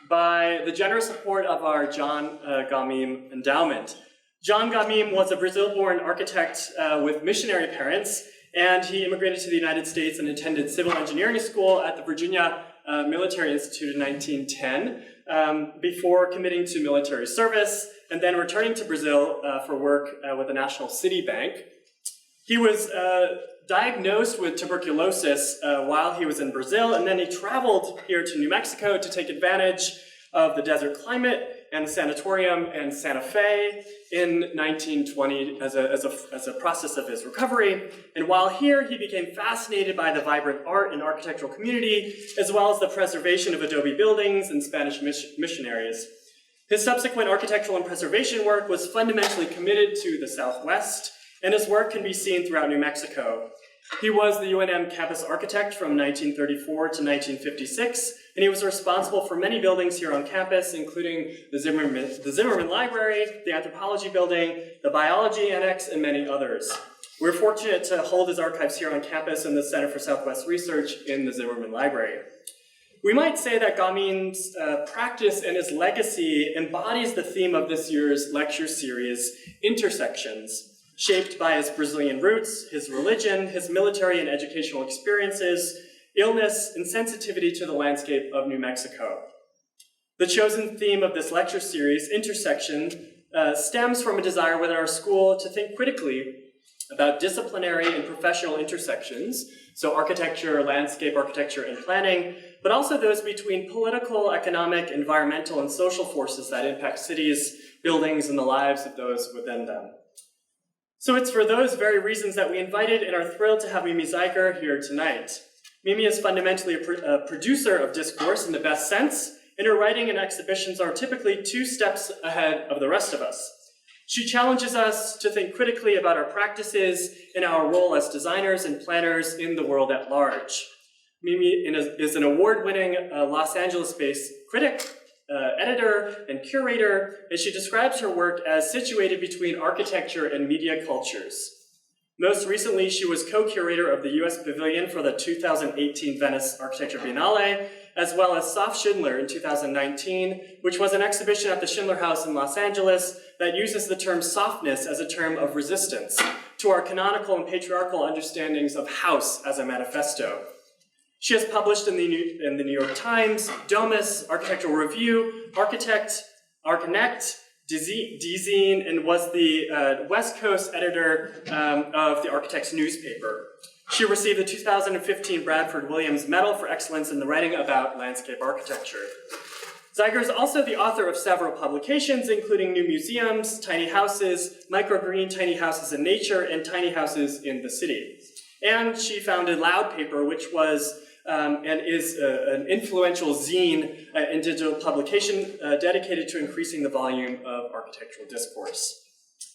by the generous support of our John Gamim Endowment. John Gamim was a Brazil-born architect with missionary parents, and he immigrated to the United States and attended civil engineering school at the Virginia Military Institute in 1910 before committing to military service and then returning to Brazil for work with the National City Bank. He was diagnosed with tuberculosis while he was in Brazil, and then he traveled here to New Mexico to take advantage of the desert climate and the sanatorium in Santa Fe in 1920 as a process of his recovery. And while here, he became fascinated by the vibrant art and architectural community, as well as the preservation of adobe buildings and Spanish missionaries. His subsequent architectural and preservation work was fundamentally committed to the Southwest, and his work can be seen throughout New Mexico. He was the UNM campus architect from 1934 to 1956, and he was responsible for many buildings here on campus, including the Zimmerman Library, the Anthropology Building, the Biology Annex, and many others. We're fortunate to hold his archives here on campus in the Center for Southwest Research in the Zimmerman Library. We might say that Gamim's practice and his legacy embodies the theme of this year's lecture series, Intersections, shaped by his Brazilian roots, his religion, his military and educational experiences, illness, and sensitivity to the landscape of New Mexico. The chosen theme of this lecture series, Intersection, stems from a desire within our school to think critically about disciplinary and professional intersections, so architecture, landscape architecture, and planning, but also those between political, economic, environmental, and social forces that impact cities, buildings, and the lives of those within them. So it's for those very reasons that we invited and are thrilled to have Mimi Zeiger here tonight. Mimi is fundamentally a producer of discourse in the best sense, and her writing and exhibitions are typically 2 steps ahead of the rest of us. She challenges us to think critically about our practices and our role as designers and planners in the world at large. Mimi is an award-winning Los Angeles-based critic, editor, and curator, and she describes her work as situated between architecture and media cultures. Most recently, she was co-curator of the U.S. Pavilion for the 2018 Venice Architecture Biennale, as well as Soft Schindler in 2019, which was an exhibition at the Schindler House in Los Angeles that uses the term softness as a term of resistance to our canonical and patriarchal understandings of house as a manifesto. She has published in the New York Times, Domus, Architectural Review, Architect, Archinect, Dzine, and was the West Coast editor of the Architect's newspaper. She received the 2015 Bradford Williams Medal for Excellence in the Writing about Landscape Architecture. Zeiger is also the author of several publications, including New Museums, Tiny Houses, Microgreen Tiny Houses in Nature, and Tiny Houses in the City. And she founded Loud Paper, which was and is an influential zine in digital publication dedicated to increasing the volume of architectural discourse.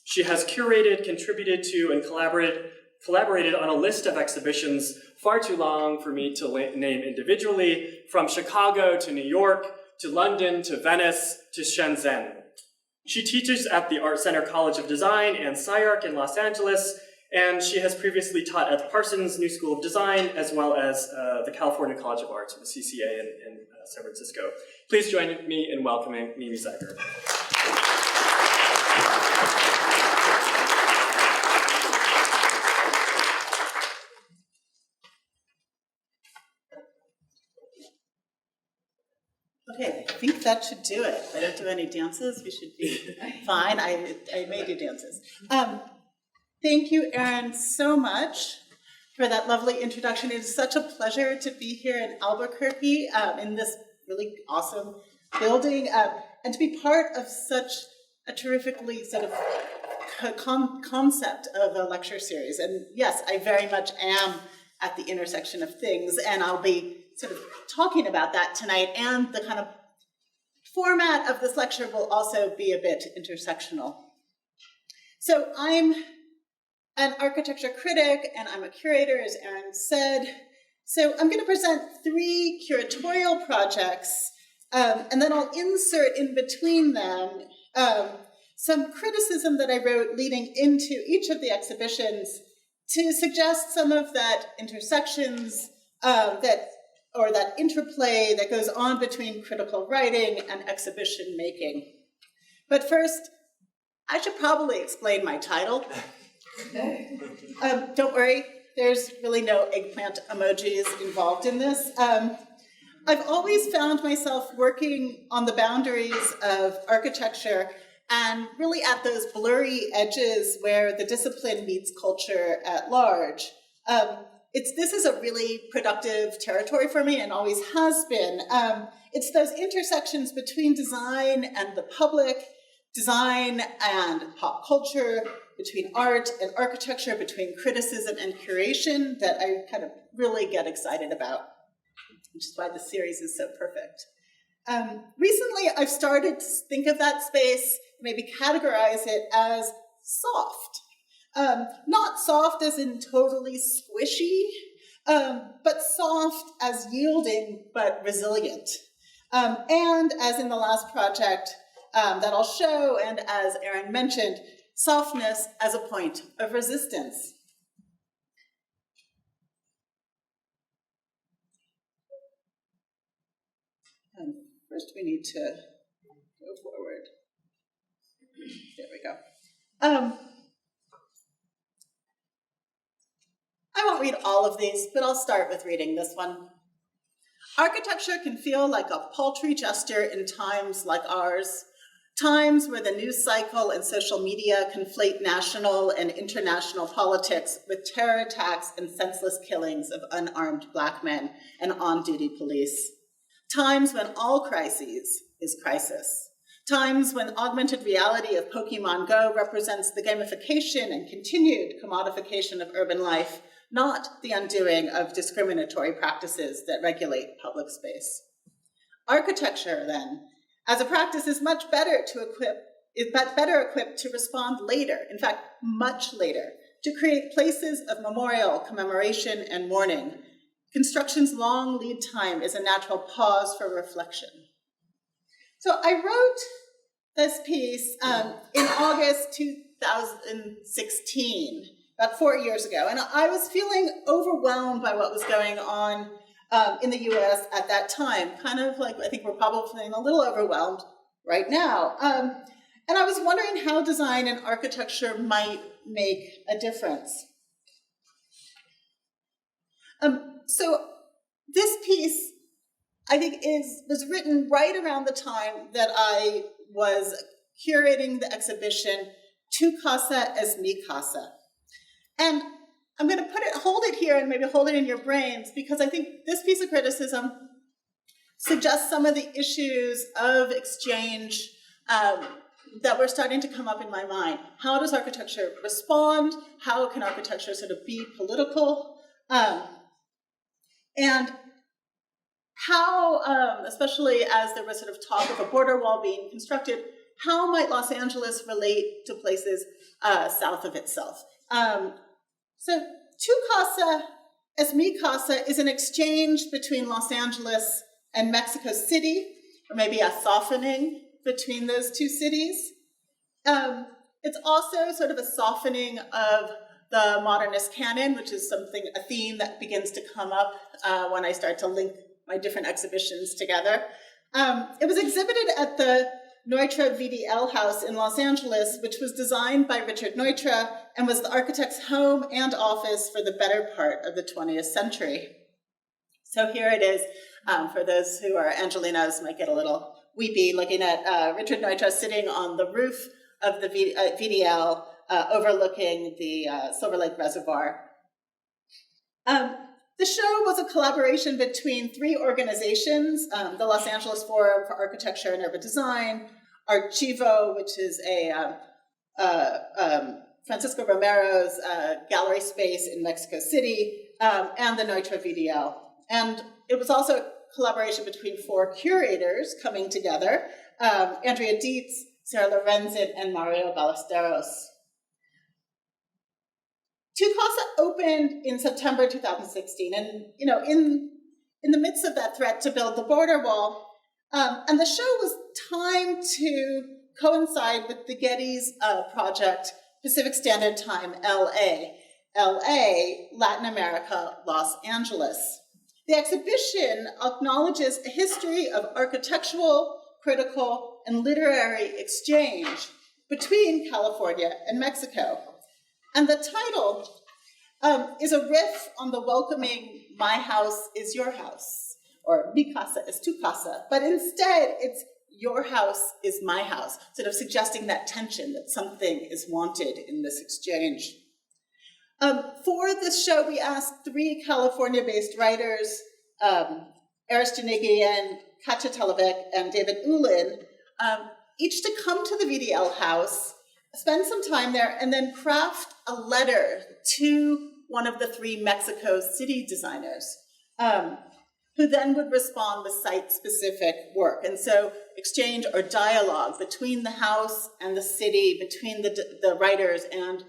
She has curated, contributed to, and collaborated on a list of exhibitions far too long for me to name individually, from Chicago to New York, to London, to Venice, to Shenzhen. She teaches at the Art Center College of Design and SCI-Arc in Los Angeles, and she has previously taught at the Parsons New School of Design, as well as the California College of Arts, or the CCA in San Francisco. Please join me in welcoming Mimi Zeiger. Okay, I think that should do it. I don't do any dances. We should be fine. I may do dances. Thank you, Erin, so much for that lovely introduction. It is such a pleasure to be here in Albuquerque in this really awesome building and to be part of such a terrifically sort of concept of a lecture series. And yes, I very much am at the intersection of things, and I'll be sort of talking about that tonight, and the kind of format of this lecture will also be a bit intersectional. So I'm an architecture critic, and I'm a curator, as Erin said. So I'm going to present 3 curatorial projects, and then I'll insert in between them some criticism that I wrote leading into each of the exhibitions to suggest some of that intersections that or that interplay that goes on between critical writing and exhibition making. But first, I should probably explain my title. Don't worry, there's really no eggplant emojis involved in this. I've always found myself working on the boundaries of architecture and really at those blurry edges where the discipline meets culture at large. This is a really productive territory for me and always has been. It's those intersections between design and the public, design and pop culture, between art and architecture, between criticism and curation that I kind of really get excited about, which is why the series is so perfect. Recently, I've started to think of that space, maybe categorize it as soft. Not soft as in totally squishy, but soft as yielding but resilient. And as in the last project that I'll show, and as Erin mentioned, softness as a point of resistance. First, we need to go forward. There we go. I won't read all of these, but I'll start with reading this one. Architecture can feel like a paltry gesture in times like ours, times where the news cycle and social media conflate national and international politics with terror attacks and senseless killings of unarmed Black men and on-duty police. Times when all crises is crisis. Times when augmented reality of Pokemon Go represents the gamification and continued commodification of urban life, not the undoing of discriminatory practices that regulate public space. Architecture, then, as a practice is better equipped to respond later, in fact, much later, to create places of memorial, commemoration, and mourning. Construction's long lead time is a natural pause for reflection. So I wrote this piece in August 2016, about 4 years ago, and I was feeling overwhelmed by what was going on in the US at that time, kind of like I think we're probably feeling a little overwhelmed right now. And I was wondering how design and architecture might make a difference. So this piece, I think, was written right around the time that I was curating the exhibition Tu Casa es mi casa. And I'm going to hold it here and maybe hold it in your brains, because I think this piece of criticism suggests some of the issues of exchange that were starting to come up in my mind. How does architecture respond? How can architecture sort of be political? And how, especially as there was sort of talk of a border wall being constructed, how might Los Angeles relate to places south of itself? So Tu Casa es mi casa is an exchange between Los Angeles and Mexico City, or maybe a softening between those two cities. It's also sort of a softening of the modernist canon, which is a theme that begins to come up when I start to link my different exhibitions together. It was exhibited at the Neutra VDL house in Los Angeles, which was designed by Richard Neutra and was the architect's home and office for the better part of the 20th century. So here it is. For those who are Angelinos, might get a little weepy looking at Richard Neutra sitting on the roof of the VDL overlooking the Silver Lake Reservoir. The show was a collaboration between 3 organizations, the Los Angeles Forum for Architecture and Urban Design, Archivo, which is Francisco Romero's gallery space in Mexico City, and the Neutra VDL. And it was also a collaboration between 4 curators coming together, Andrea Dietz, Sarah Lorenzen, and Mario Ballesteros. Tu Casa opened in September 2016, and in the midst of that threat to build the border wall, and the show was timed to coincide with the Getty's project, Pacific Standard Time, LA, Latin America, Los Angeles. The exhibition acknowledges a history of architectural, critical, and literary exchange between California and Mexico. And the title is a riff on the welcoming "my house is your house," or "mi casa es tu casa," but instead it's "your house is my house," sort of suggesting that tension, that something is wanted in this exchange. For this show, we asked 3 California-based writers, Eris Janigian, Katja Telovec, and David Ulin, each to come to the VDL house, spend some time there, and then craft a letter to one of the 3 Mexico City designers, who then would respond with site-specific work. And so exchange or dialogue between the house and the city, between the writers and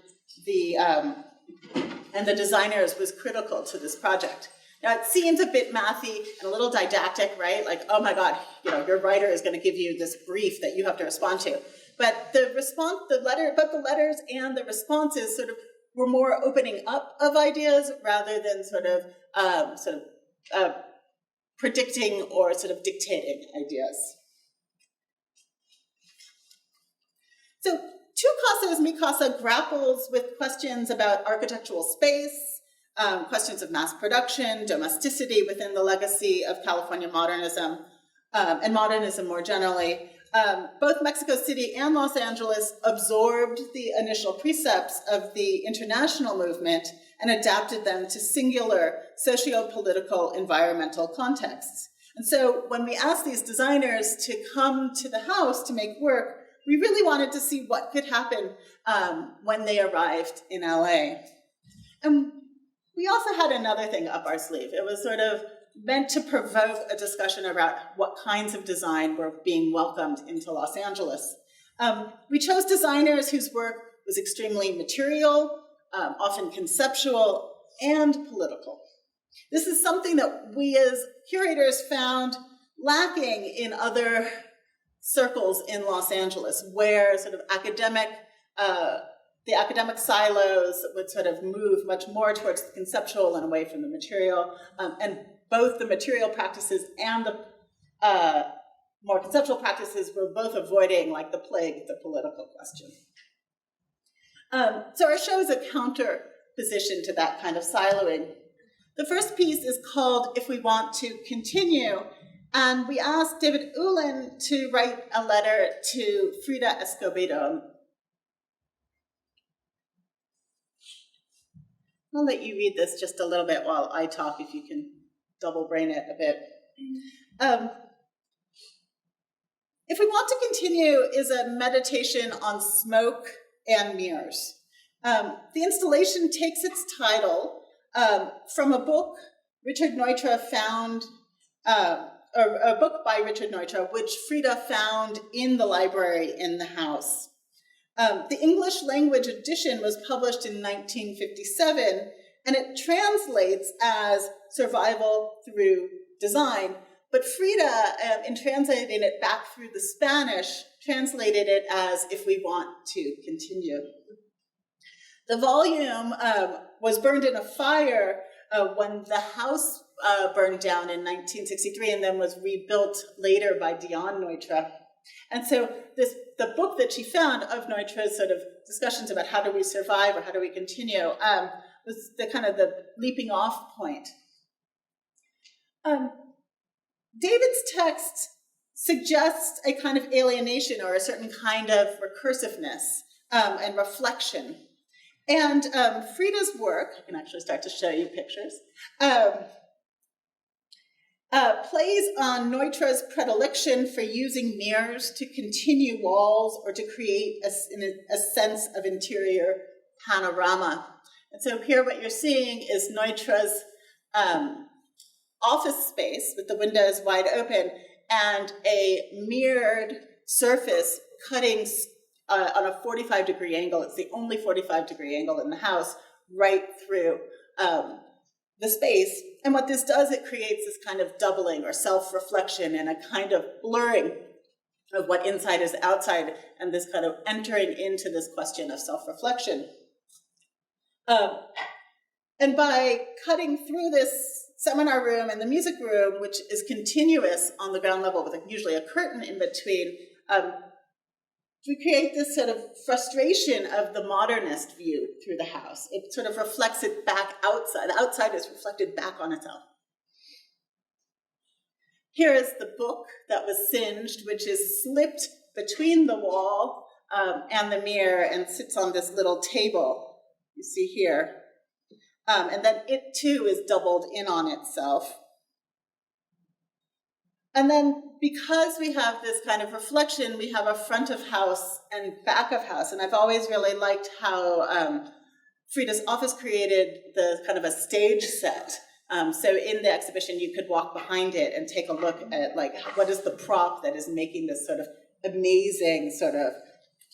the designers was critical to this project. Now, it seems a bit mathy and a little didactic, right? Like, oh my God, your writer is going to give you this brief that you have to respond to. But the letters and the responses sort of were more opening up of ideas rather than sort of predicting or sort of dictating ideas. So, Tu Casas, Mi Casa grapples with questions about architectural space, questions of mass production, domesticity within the legacy of California modernism, and modernism more generally. Both Mexico City and Los Angeles absorbed the initial precepts of the international movement and adapted them to singular socio-political environmental contexts. And so when we asked these designers to come to the house to make work, we really wanted to see what could happen when they arrived in LA. And we also had another thing up our sleeve. It was sort of meant to provoke a discussion about what kinds of design were being welcomed into Los Angeles. We chose designers whose work was extremely material, often conceptual, and political. This is something that we as curators found lacking in other circles in Los Angeles, where sort of the academic silos would sort of move much more towards the conceptual and away from the material, and both the material practices and the more conceptual practices were both avoiding, like the plague, the political question. So our show is a counter position to that kind of siloing. The first piece is called If We Want to Continue, and we asked David Ulin to write a letter to Frida Escobedo. I'll let you read this just a little bit while I talk, if you can double brain it a bit. If We Want to Continue is a meditation on smoke and mirrors. The installation takes its title from a book Richard Neutra found, a book by Richard Neutra, which Frida found in the library in the house. The English language edition was published in 1957, and it translates as survival through design. But Frida, in translating it back through the Spanish, translated it as If We Want to Continue. The volume was burned in a fire when the house burned down in 1963 and then was rebuilt later by Dion Neutra. And so the book that she found of Neutra's sort of discussions about how do we survive or how do we continue was the kind of the leaping off point. David's text suggests a kind of alienation or a certain kind of recursiveness and reflection. And Frida's work, I can actually start to show you pictures, plays on Neutra's predilection for using mirrors to continue walls or to create a sense of interior panorama. And so here what you're seeing is Neutra's office space with the windows wide open and a mirrored surface cutting on a 45-degree angle. It's the only 45-degree angle in the house right through the space. And what this does, it creates this kind of doubling or self-reflection and a kind of blurring of what inside is outside and this kind of entering into this question of self-reflection. And by cutting through this seminar room and the music room, which is continuous on the ground level with usually a curtain in between, we create this sort of frustration of the modernist view through the house. It sort of reflects it back outside. The outside is reflected back on itself. Here is the book that was singed, which is slipped between the wall and the mirror and sits on this little table you see here. And then it too is doubled in on itself. And then because we have this kind of reflection, we have a front of house and back of house. And I've always really liked how Frida's office created the kind of a stage set. So in the exhibition, you could walk behind it and take a look at like, what is the prop that is making this sort of amazing sort of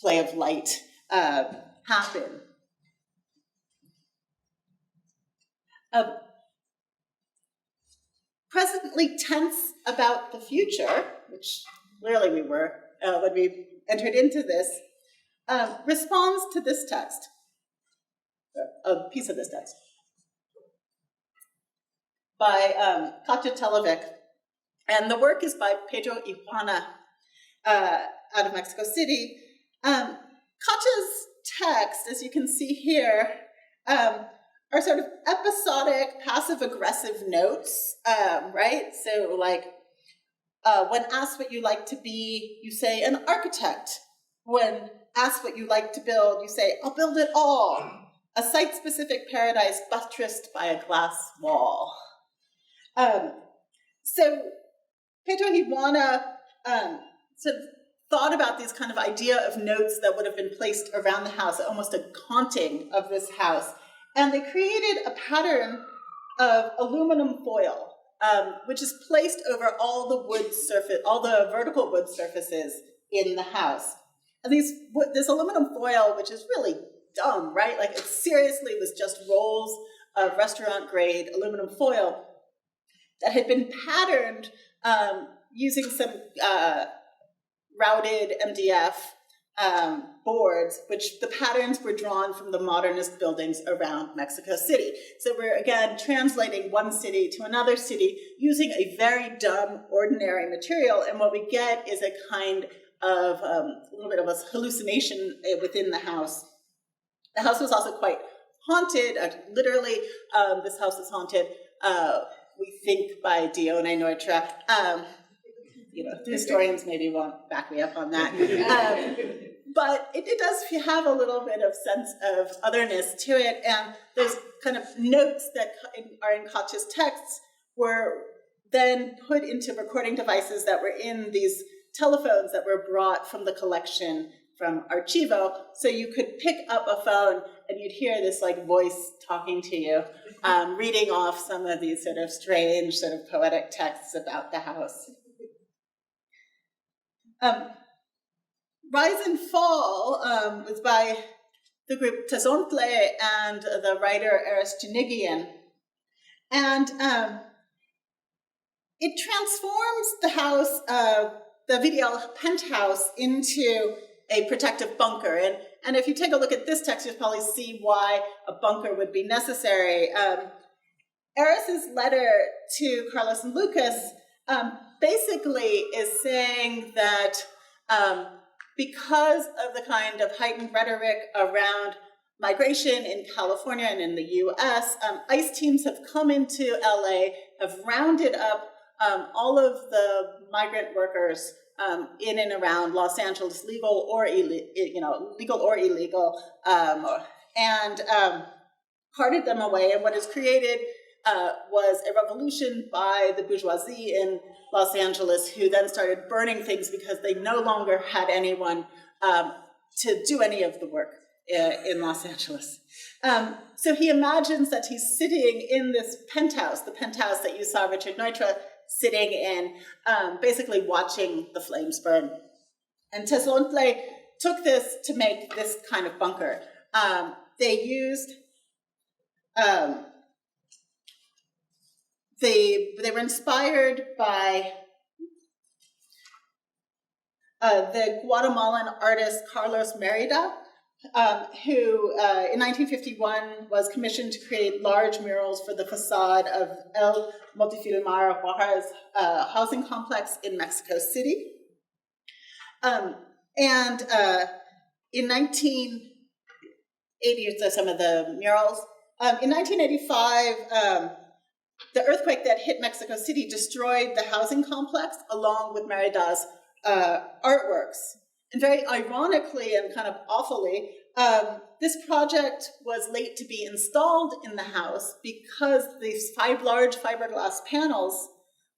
play of light happen. Presently tense about the future, which clearly we were when we entered into this, responds to this text, a piece of this text, by Katja Telovic. And the work is by Pedro Iguana out of Mexico City. Katja's text, as you can see here, are sort of episodic, passive-aggressive notes, right? So like, when asked what you like to be, you say an architect. When asked what you like to build, you say, I'll build it all. A site-specific paradise buttressed by a glass wall. So Pedro Iguana sort of thought about these kind of idea of notes that would have been placed around the house, almost a haunting of this house. And they created a pattern of aluminum foil, which is placed over all the wood surface, all the vertical wood surfaces in the house. And this aluminum foil, which is really dumb, right? Like it seriously was just rolls of restaurant-grade aluminum foil that had been patterned using some routed MDF boards, which the patterns were drawn from the modernist buildings around Mexico City. So we're, again, translating one city to another city using a very dumb, ordinary material, and what we get is a kind of a little bit of a hallucination within the house. The house was also quite haunted. Literally, this house is haunted, we think, by Dione Neutra. The historians maybe won't back me up on that. But it does have a little bit of sense of otherness to it, and those kind of notes that are in Katja's texts were then put into recording devices that were in these telephones that were brought from the collection from Archivo, so you could pick up a phone and you'd hear this like voice talking to you, reading off some of these sort of strange sort of poetic texts about the house. Rise and Fall was by the group Tezontle and the writer Eris Janigian. And it transforms the house, the VDL penthouse, into a protective bunker. And if you take a look at this text, you'll probably see why a bunker would be necessary. Eris's letter to Carlos and Lucas basically is saying that because of the kind of heightened rhetoric around migration in California and in the US, ICE teams have come into LA, have rounded up all of the migrant workers in and around Los Angeles, legal or illegal, and carted them away. And what is created was a revolution by the bourgeoisie in Los Angeles, who then started burning things because they no longer had anyone to do any of the work in Los Angeles. So he imagines that he's sitting in this penthouse, the penthouse that you saw Richard Neutra sitting in, basically watching the flames burn. And Tezontle took this to make this kind of bunker. They used they were inspired by the Guatemalan artist Carlos Merida, who in 1951 was commissioned to create large murals for the facade of El Multifilmar Juarez housing complex in Mexico City. In 1980, so some of the murals. In 1985, the earthquake that hit Mexico City destroyed the housing complex along with Merida's artworks. And very ironically and kind of awfully, this project was late to be installed in the house because these large fiberglass panels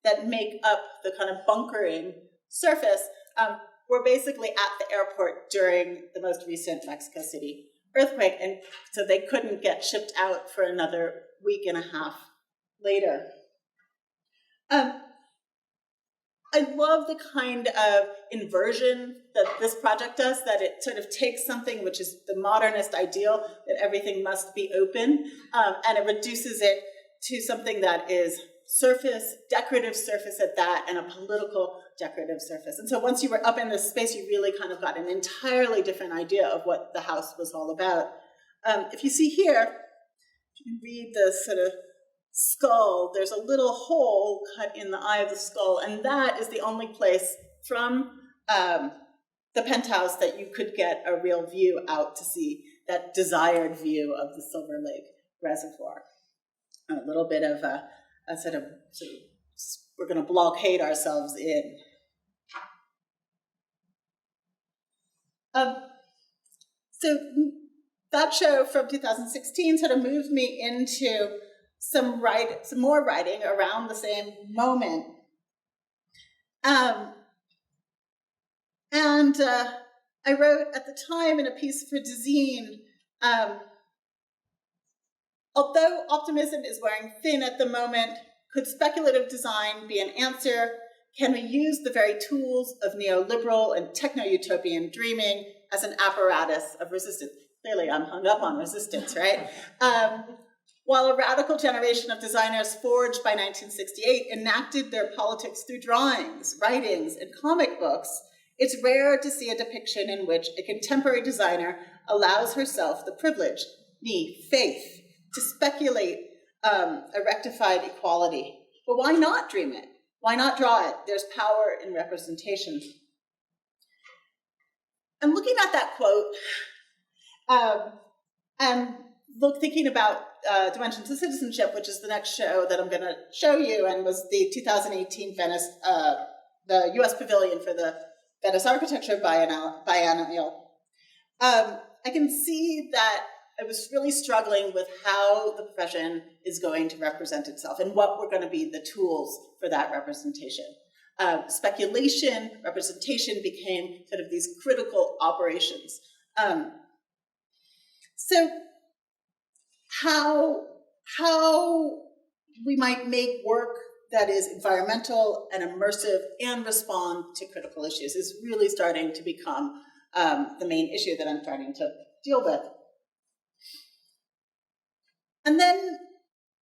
that make up the kind of bunkering surface were basically at the airport during the most recent Mexico City earthquake, and so they couldn't get shipped out for another week and a half later. I love the kind of inversion that this project does, that it sort of takes something which is the modernist ideal, that everything must be open, and it reduces it to something that is surface, decorative surface at that, and a political decorative surface. And so once you were up in this space, you really kind of got an entirely different idea of what the house was all about. If you see here, if you read the sort of skull, there's a little hole cut in the eye of the skull, and that is the only place from the penthouse that you could get a real view out to see that desired view of the Silver Lake Reservoir. A little bit of a sort of we're going to blockade ourselves in. So that show from 2016 sort of moved me into some more writing around the same moment. I wrote at the time in a piece for Dezeen, although optimism is wearing thin at the moment, could speculative design be an answer? Can we use the very tools of neoliberal and techno-utopian dreaming as an apparatus of resistance? Clearly, I'm hung up on resistance, right? While a radical generation of designers forged by 1968 enacted their politics through drawings, writings, and comic books, it's rare to see a depiction in which a contemporary designer allows herself the privilege, faith, to speculate a rectified equality. But why not dream it? Why not draw it? There's power in representation. I'm looking at that quote and thinking about Dimensions of Citizenship, which is the next show that I'm going to show you, and was the 2018 Venice, the U.S. Pavilion for the Venice Architecture Biennial. I can see that I was really struggling with how the profession is going to represent itself and what were going to be the tools for that representation. Speculation, representation became sort of these critical operations. So how we might make work that is environmental and immersive and respond to critical issues is really starting to become the main issue that I'm starting to deal with. And then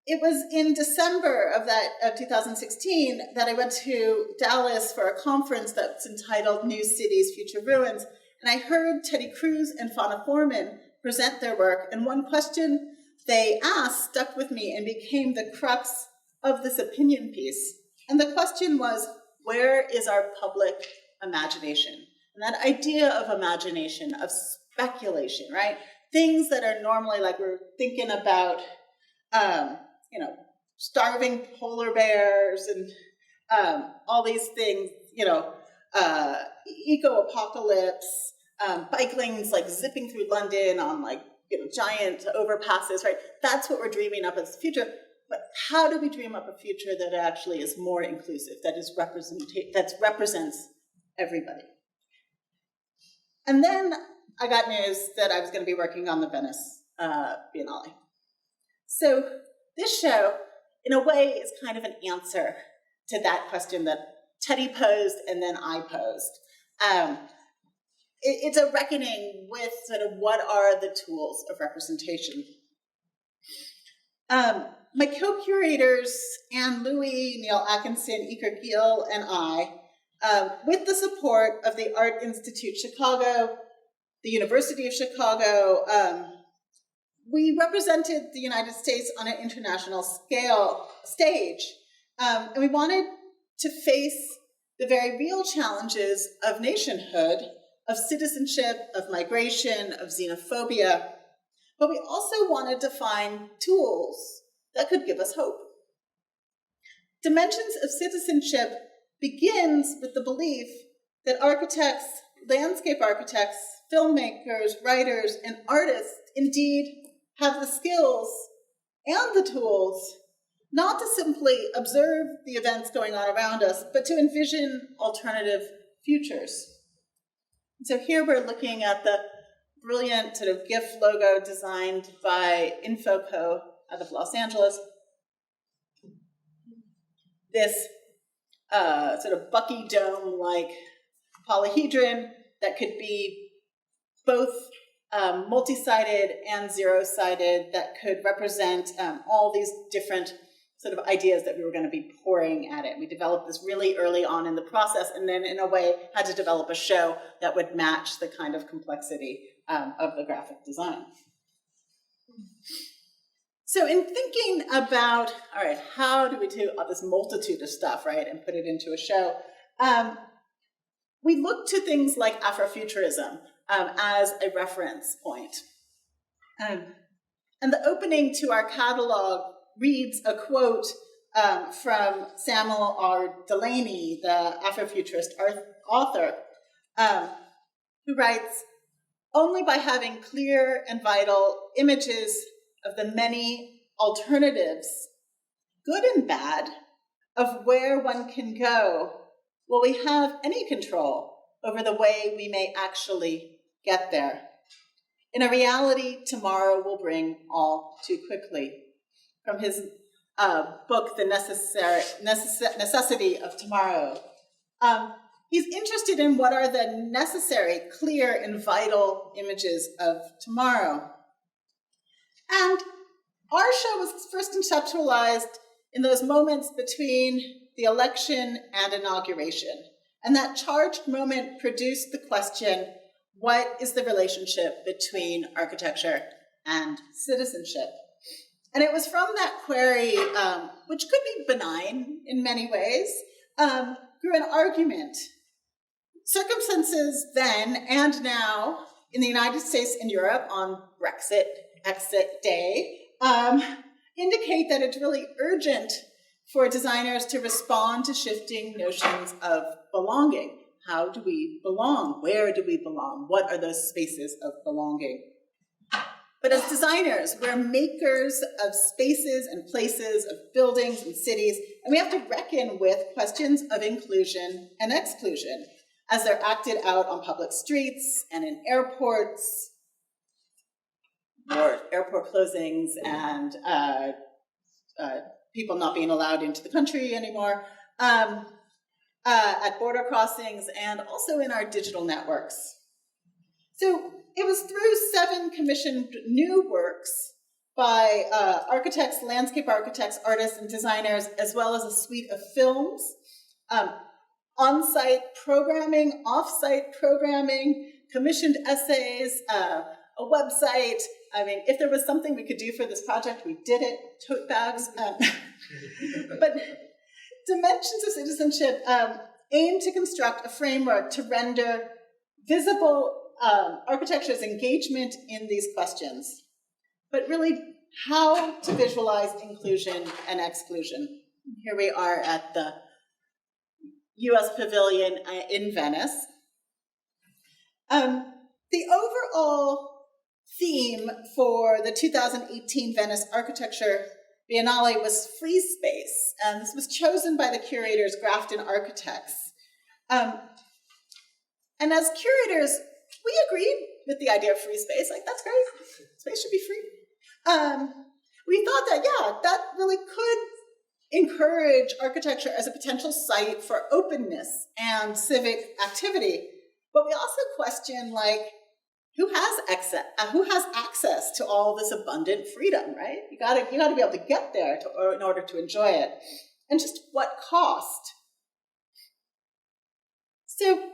it was in December of 2016 that I went to Dallas for a conference that's entitled New Cities, Future Ruins, and I heard Teddy Cruz and Fauna Foreman present their work, and one question they asked stuck with me and became the crux of this opinion piece. And the question was, where is our public imagination? And that idea of imagination, of speculation, right? Things that are normally like we're thinking about, starving polar bears and all these things, eco-apocalypse, bike lanes like zipping through London on giant overpasses, right? That's what we're dreaming up as the future. But how do we dream up a future that actually is more inclusive, that represents everybody? And then I got news that I was going to be working on the Venice Biennale. So this show, in a way, is kind of an answer to that question that Teddy posed and then I posed. It's a reckoning with sort of what are the tools of representation. My co-curators, Anne Louie, Neil Atkinson, Iker Gill, and I, with the support of the Art Institute Chicago, the University of Chicago. We represented the United States on an international stage, and we wanted to face the very real challenges of nationhood, of citizenship, of migration, of xenophobia, but we also wanted to find tools that could give us hope. Dimensions of Citizenship begins with the belief that architects, landscape architects, filmmakers, writers, and artists indeed have the skills and the tools not to simply observe the events going on around us, but to envision alternative futures. So here we're looking at the brilliant sort of GIF logo designed by Infoco out of Los Angeles. This sort of Bucky dome-like polyhedron that could be both multi-sided and zero-sided, that could represent all these different sort of ideas that we were going to be pouring at it. We developed this really early on in the process, and then in a way had to develop a show that would match the kind of complexity of the graphic design. So in thinking about, all right, how do we do this multitude of stuff, right, and put it into a show, we look to things like Afrofuturism as a reference point. And the opening to our catalog reads a quote from Samuel R. Delany, the Afrofuturist author, who writes, "Only by having clear and vital images of the many alternatives, good and bad, of where one can go, will we have any control over the way we may actually get there. In a reality tomorrow will bring all too quickly." From his book, The Necessity of Tomorrow. He's interested in what are the necessary, clear, and vital images of tomorrow. And our show was first conceptualized in those moments between the election and inauguration. And that charged moment produced the question, what is the relationship between architecture and citizenship? And it was from that query, which could be benign in many ways, grew an argument. Circumstances then and now in the United States and Europe on Brexit exit day indicate that it's really urgent for designers to respond to shifting notions of belonging. How do we belong? Where do we belong? What are those spaces of belonging? But as designers, we're makers of spaces and places, of buildings and cities, and we have to reckon with questions of inclusion and exclusion as they're acted out on public streets and in airports, or airport closings and people not being allowed into the country anymore, at border crossings, and also in our digital networks. So it was through 7 commissioned new works by architects, landscape architects, artists, and designers, as well as a suite of films, on-site programming, off-site programming, commissioned essays, a website. I mean, if there was something we could do for this project, we did it, tote bags. But Dimensions of Citizenship aim to construct a framework to render visible architecture's engagement in these questions, but really how to visualize inclusion and exclusion. Here we are at the US Pavilion in Venice. The overall theme for the 2018 Venice Architecture Biennale was free space, and this was chosen by the curators, Grafton Architects. And as curators, we agreed with the idea of free space, like that's great, space should be free. We thought that, yeah, that really could encourage architecture as a potential site for openness and civic activity. But we also question, like, who has access to all this abundant freedom, right? You gotta be able to get there in order to enjoy it. And just what cost? So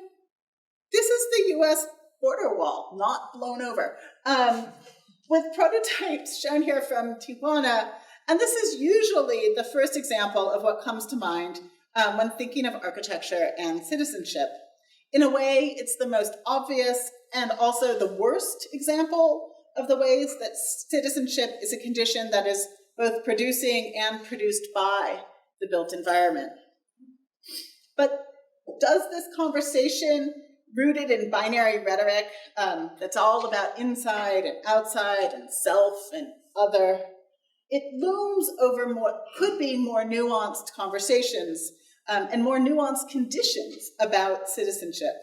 this is the US border wall, not blown over, with prototypes shown here from Tijuana. And this is usually the first example of what comes to mind when thinking of architecture and citizenship. In a way, it's the most obvious and also the worst example of the ways that citizenship is a condition that is both producing and produced by the built environment. But does this conversation, rooted in binary rhetoric that's all about inside and outside and self and other, it looms over what could be more nuanced conversations and more nuanced conditions about citizenship.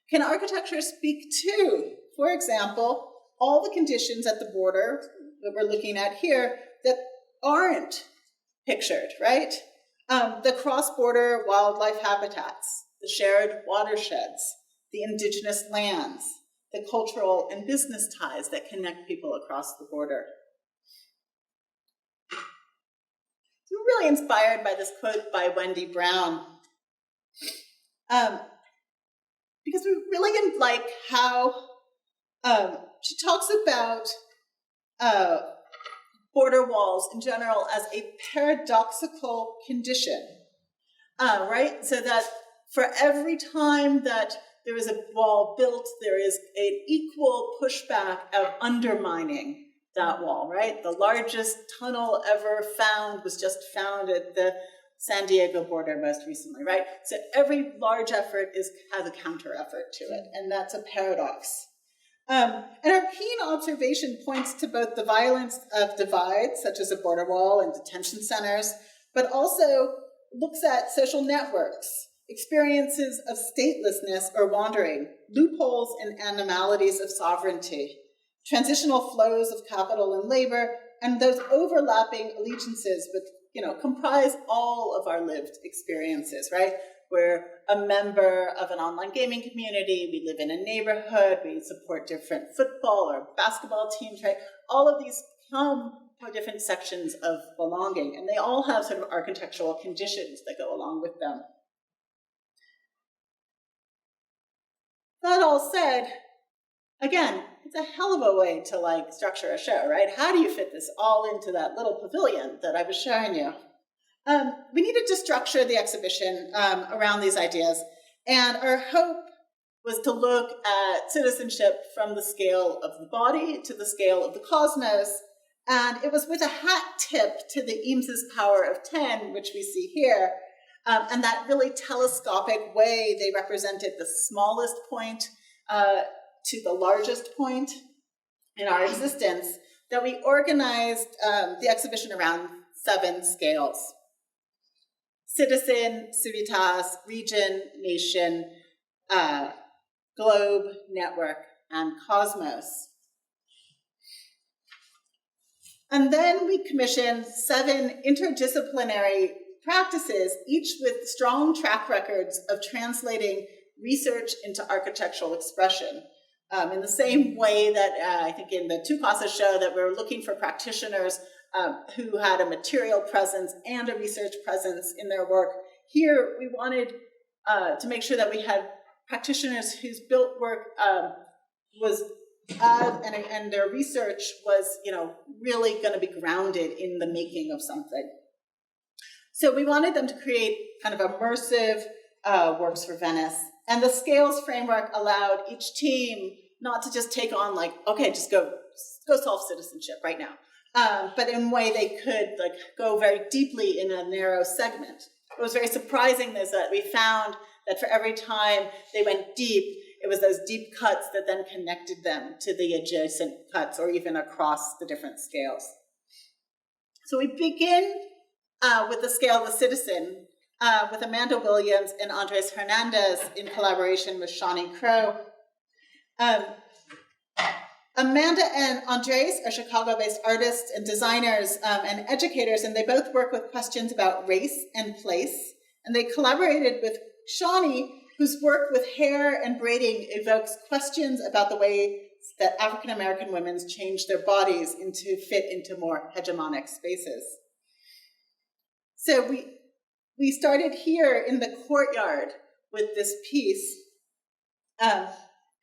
Can architecture speak to, for example, all the conditions at the border that we're looking at here that aren't pictured, right? The cross-border wildlife habitats, the shared watersheds, the indigenous lands, the cultural and business ties that connect people across the border. So we're really inspired by this quote by Wendy Brown, because we really like how she talks about border walls in general as a paradoxical condition, right? So that for every time that there is a wall built, there is an equal pushback of undermining that wall, right? The largest tunnel ever found was just found at the San Diego border most recently, right? So every large effort has a counter effort to it, and that's a paradox. And our keen observation points to both the violence of divides, such as a border wall and detention centers, but also looks at social networks, experiences of statelessness or wandering, loopholes and anomalies of sovereignty, transitional flows of capital and labor, and those overlapping allegiances with, comprise all of our lived experiences, right? We're a member of an online gaming community, we live in a neighborhood, we support different football or basketball teams, right? All of these come from different sections of belonging, and they all have sort of architectural conditions that go along with them. That all said, again, it's a hell of a way to structure a show, right? How do you fit this all into that little pavilion that I was showing you? We needed to structure the exhibition around these ideas, and our hope was to look at citizenship from the scale of the body to the scale of the cosmos, and it was with a hat tip to the Eames's power of 10, which we see here, and that really telescopic way they represented the smallest point to the largest point in our existence, that we organized the exhibition around 7 scales: citizen, civitas, region, nation, globe, network, and cosmos. And then we commissioned 7 interdisciplinary practices, each with strong track records of translating research into architectural expression. In the same way that I think in the Tukasa show that we're looking for practitioners who had a material presence and a research presence in their work. Here, we wanted to make sure that we had practitioners whose built work was, and their research was, really going to be grounded in the making of something. So we wanted them to create kind of immersive works for Venice. And the scales framework allowed each team not to just take on okay, just go solve citizenship right now. But in a way they could go very deeply in a narrow segment. What was very surprising is that we found that for every time they went deep, it was those deep cuts that then connected them to the adjacent cuts or even across the different scales. So we begin with the scale of the citizen, with Amanda Williams and Andres Hernandez in collaboration with Shawnee Crow. Amanda and Andres are Chicago-based artists and designers and educators, and they both work with questions about race and place. And they collaborated with Shawnee, whose work with hair and braiding evokes questions about the way that African-American women change their bodies to fit into more hegemonic spaces. So we started here in the courtyard with this piece.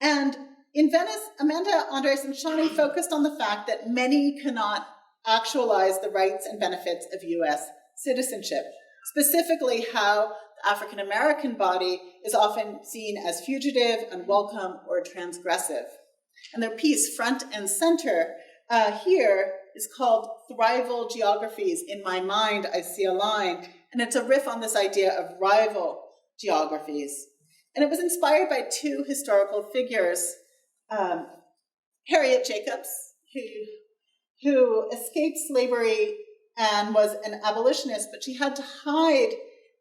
And In Venice, Amanda, Andres, and Shani focused on the fact that many cannot actualize the rights and benefits of US citizenship, specifically how the African American body is often seen as fugitive, unwelcome, or transgressive. And their piece, Front and Center, here is called Thrival Geographies. In my mind, I see a line, and it's a riff on this idea of rival geographies. And it was inspired by two historical figures, Harriet Jacobs, who escaped slavery and was an abolitionist, but she had to hide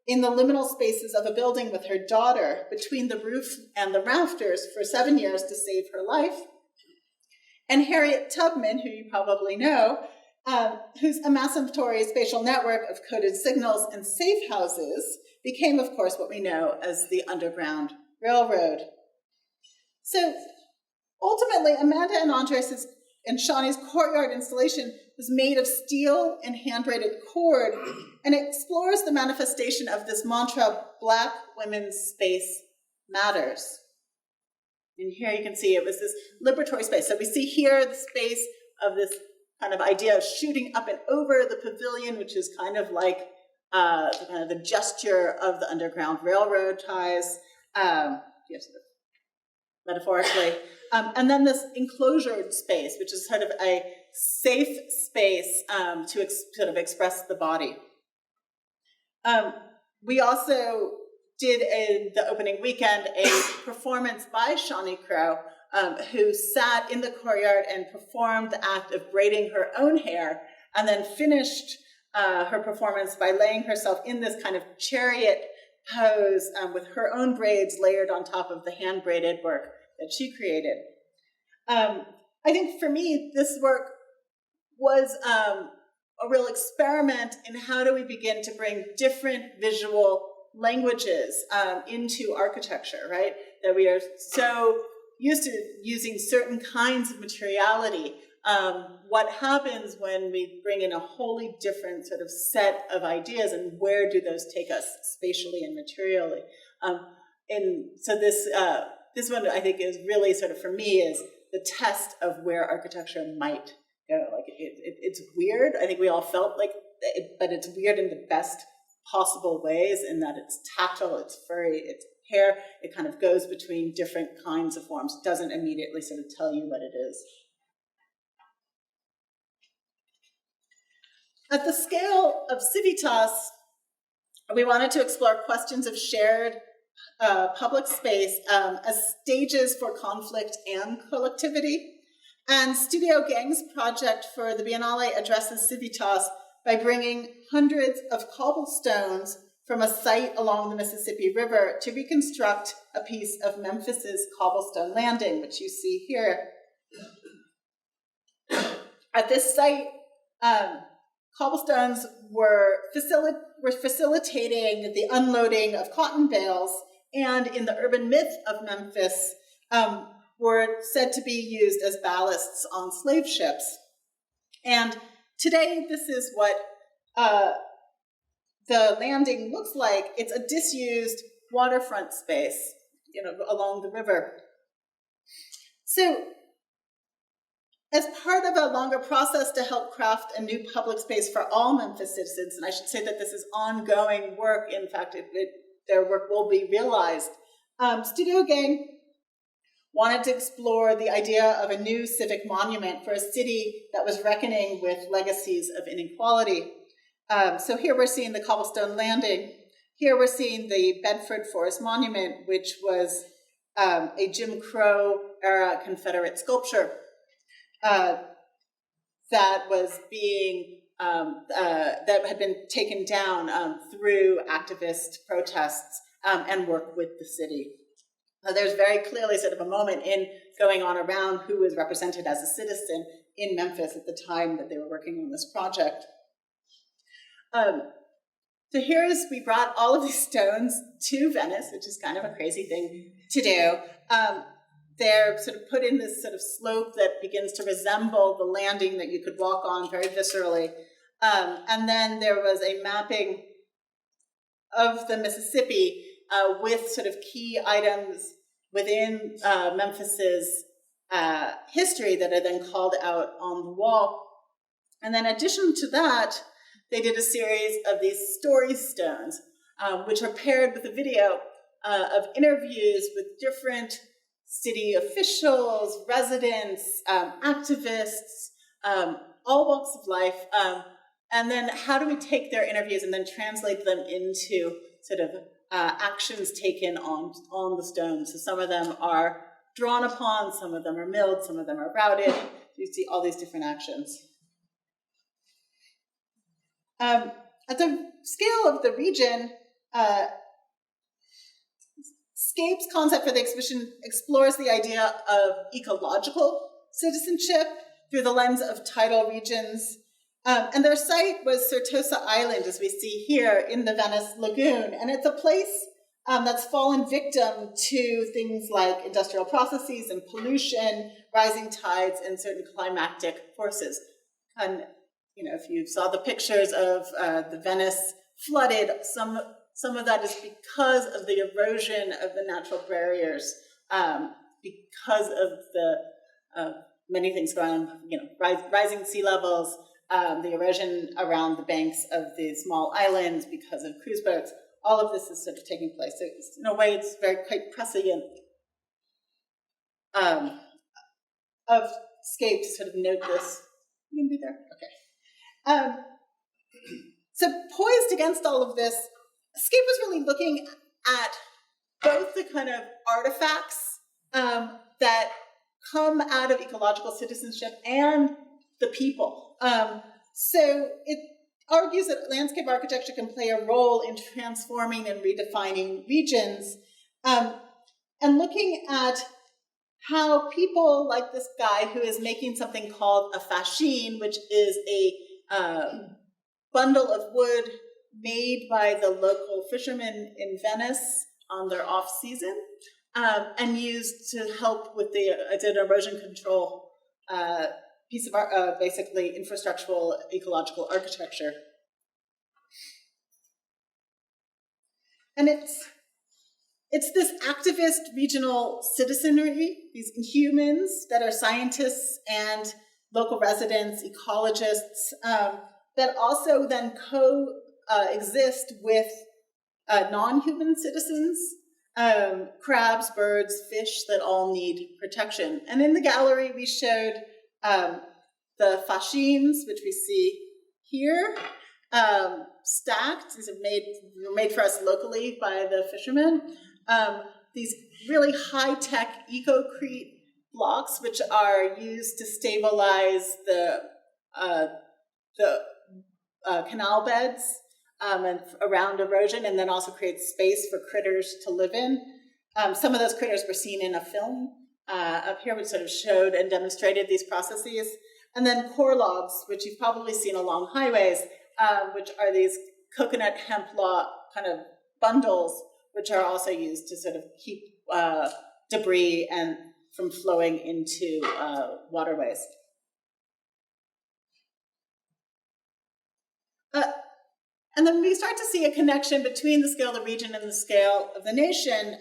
in the liminal spaces of a building with her daughter between the roof and the rafters for 7 years to save her life. And Harriet Tubman, who you probably know, whose emancipatory spatial network of coded signals and safe houses became, of course, what we know as the Underground Railroad. So ultimately, Amanda and Andres' and Shani's courtyard installation was made of steel and hand-braided cord, and it explores the manifestation of this mantra, Black women's space matters. And here you can see it was this liberatory space. So we see here the space of this kind of idea of shooting up and over the pavilion, which is kind of like the gesture of the Underground Railroad ties, metaphorically. And then this enclosured space, which is sort of a safe space to sort of express the body. We also did in the opening weekend a performance by Shani Crow, who sat in the courtyard and performed the act of braiding her own hair, and then finished her performance by laying herself in this kind of chariot pose with her own braids layered on top of the hand-braided work that she created. I think for me, this work was a real experiment in how do we begin to bring different visual languages into architecture, right? That we are so used to using certain kinds of materiality. What happens when we bring in a wholly different sort of set of ideas, and where do those take us spatially and materially? And so this one, I think, is really sort of, for me, is the test of where architecture might go. Like it's weird. I think we all felt like it, but it's weird in the best possible ways, in that it's tactile, it's furry, it's hair. It kind of goes between different kinds of forms. It doesn't immediately sort of tell you what it is. At the scale of Civitas, we wanted to explore questions of shared public space as stages for conflict and collectivity. And Studio Gang's project for the Biennale addresses Civitas by bringing hundreds of cobblestones from a site along the Mississippi River to reconstruct a piece of Memphis's cobblestone landing, which you see here. At this site, cobblestones were facilitating the unloading of cotton bales, and in the urban myth of Memphis, were said to be used as ballasts on slave ships. And today, this is what the landing looks like. It's a disused waterfront space, along the river. So, as part of a longer process to help craft a new public space for all Memphis citizens, and I should say that this is ongoing work, in fact, their work will be realized, Studio Gang wanted to explore the idea of a new civic monument for a city that was reckoning with legacies of inequality. So here we're seeing the cobblestone landing. Here we're seeing the Bedford Forest Monument, which was a Jim Crow era Confederate sculpture that was being that had been taken down through activist protests and work with the city. There's very clearly sort of a moment going on around who was represented as a citizen in Memphis at the time that they were working on this project. So we brought all of these stones to Venice, which is kind of a crazy thing to do. They're sort of put in this sort of slope that begins to resemble the landing that you could walk on very viscerally. And then there was a mapping of the Mississippi with sort of key items within Memphis's history that are then called out on the wall. And then in addition to that, they did a series of these story stones, which are paired with a video of interviews with different city officials, residents, activists, all walks of life. And then how do we take their interviews and then translate them into sort of actions taken on the stones? So some of them are drawn upon, some of them are milled, some of them are routed. You see all these different actions. At the scale of the region, Scape's concept for the exhibition explores the idea of ecological citizenship through the lens of tidal regions. And their site was Certosa Island, as we see here in the Venice Lagoon. And it's a place that's fallen victim to things like industrial processes and pollution, rising tides, and certain climatic forces. And if you saw the pictures of the Venice flooded, some of that is because of the erosion of the natural barriers, because of the many things going on, rising sea levels, the erosion around the banks of the small islands because of cruise boats. All of this is sort of taking place. So in a way, it's quite prescient of Scape to sort of note this. You can be there? Okay. So poised against all of this, Scape was really looking at both the kind of artifacts that come out of ecological citizenship and the people. So it argues that landscape architecture can play a role in transforming and redefining regions, and looking at how people like this guy who is making something called a fascine, which is a bundle of wood made by the local fishermen in Venice on their off-season, and used to help with an erosion control piece of basically infrastructural ecological architecture. And it's this activist regional citizenry, these humans that are scientists and local residents, ecologists, that also then coexist with non-human citizens, crabs, birds, fish that all need protection. And in the gallery, we showed the fascines, which we see here, stacked. These were made for us locally by the fishermen. These really high-tech ecocrete blocks, which are used to stabilize the canal beds and around erosion, and then also create space for critters to live in. Some of those critters were seen in a film up here, which sort of showed and demonstrated these processes. And then core logs, which you've probably seen along highways, which are these coconut hemp log kind of bundles, which are also used to sort of keep debris and from flowing into waterways. And then we start to see a connection between the scale of the region and the scale of the nation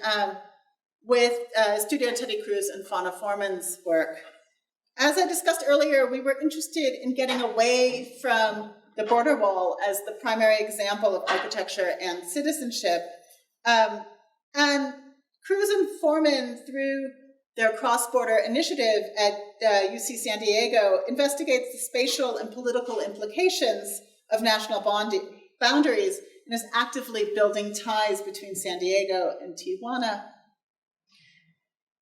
with Studio Teddy Cruz and Fauna Foreman's work. As I discussed earlier, we were interested in getting away from the border wall as the primary example of architecture and citizenship. And Cruz and Foreman, through their cross-border initiative at UC San Diego, investigates the spatial and political implications of national boundaries and is actively building ties between San Diego and Tijuana.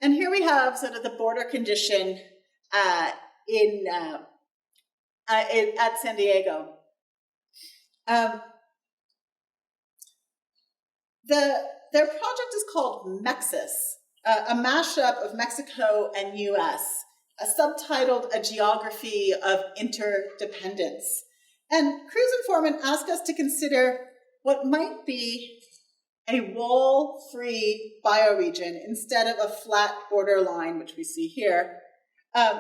And here we have sort of the border condition at San Diego. Their project is called Mexis, a mashup of Mexico and US, subtitled A Geography of Interdependence. And Cruz and Foreman ask us to consider what might be a wall-free bioregion instead of a flat borderline, which we see here,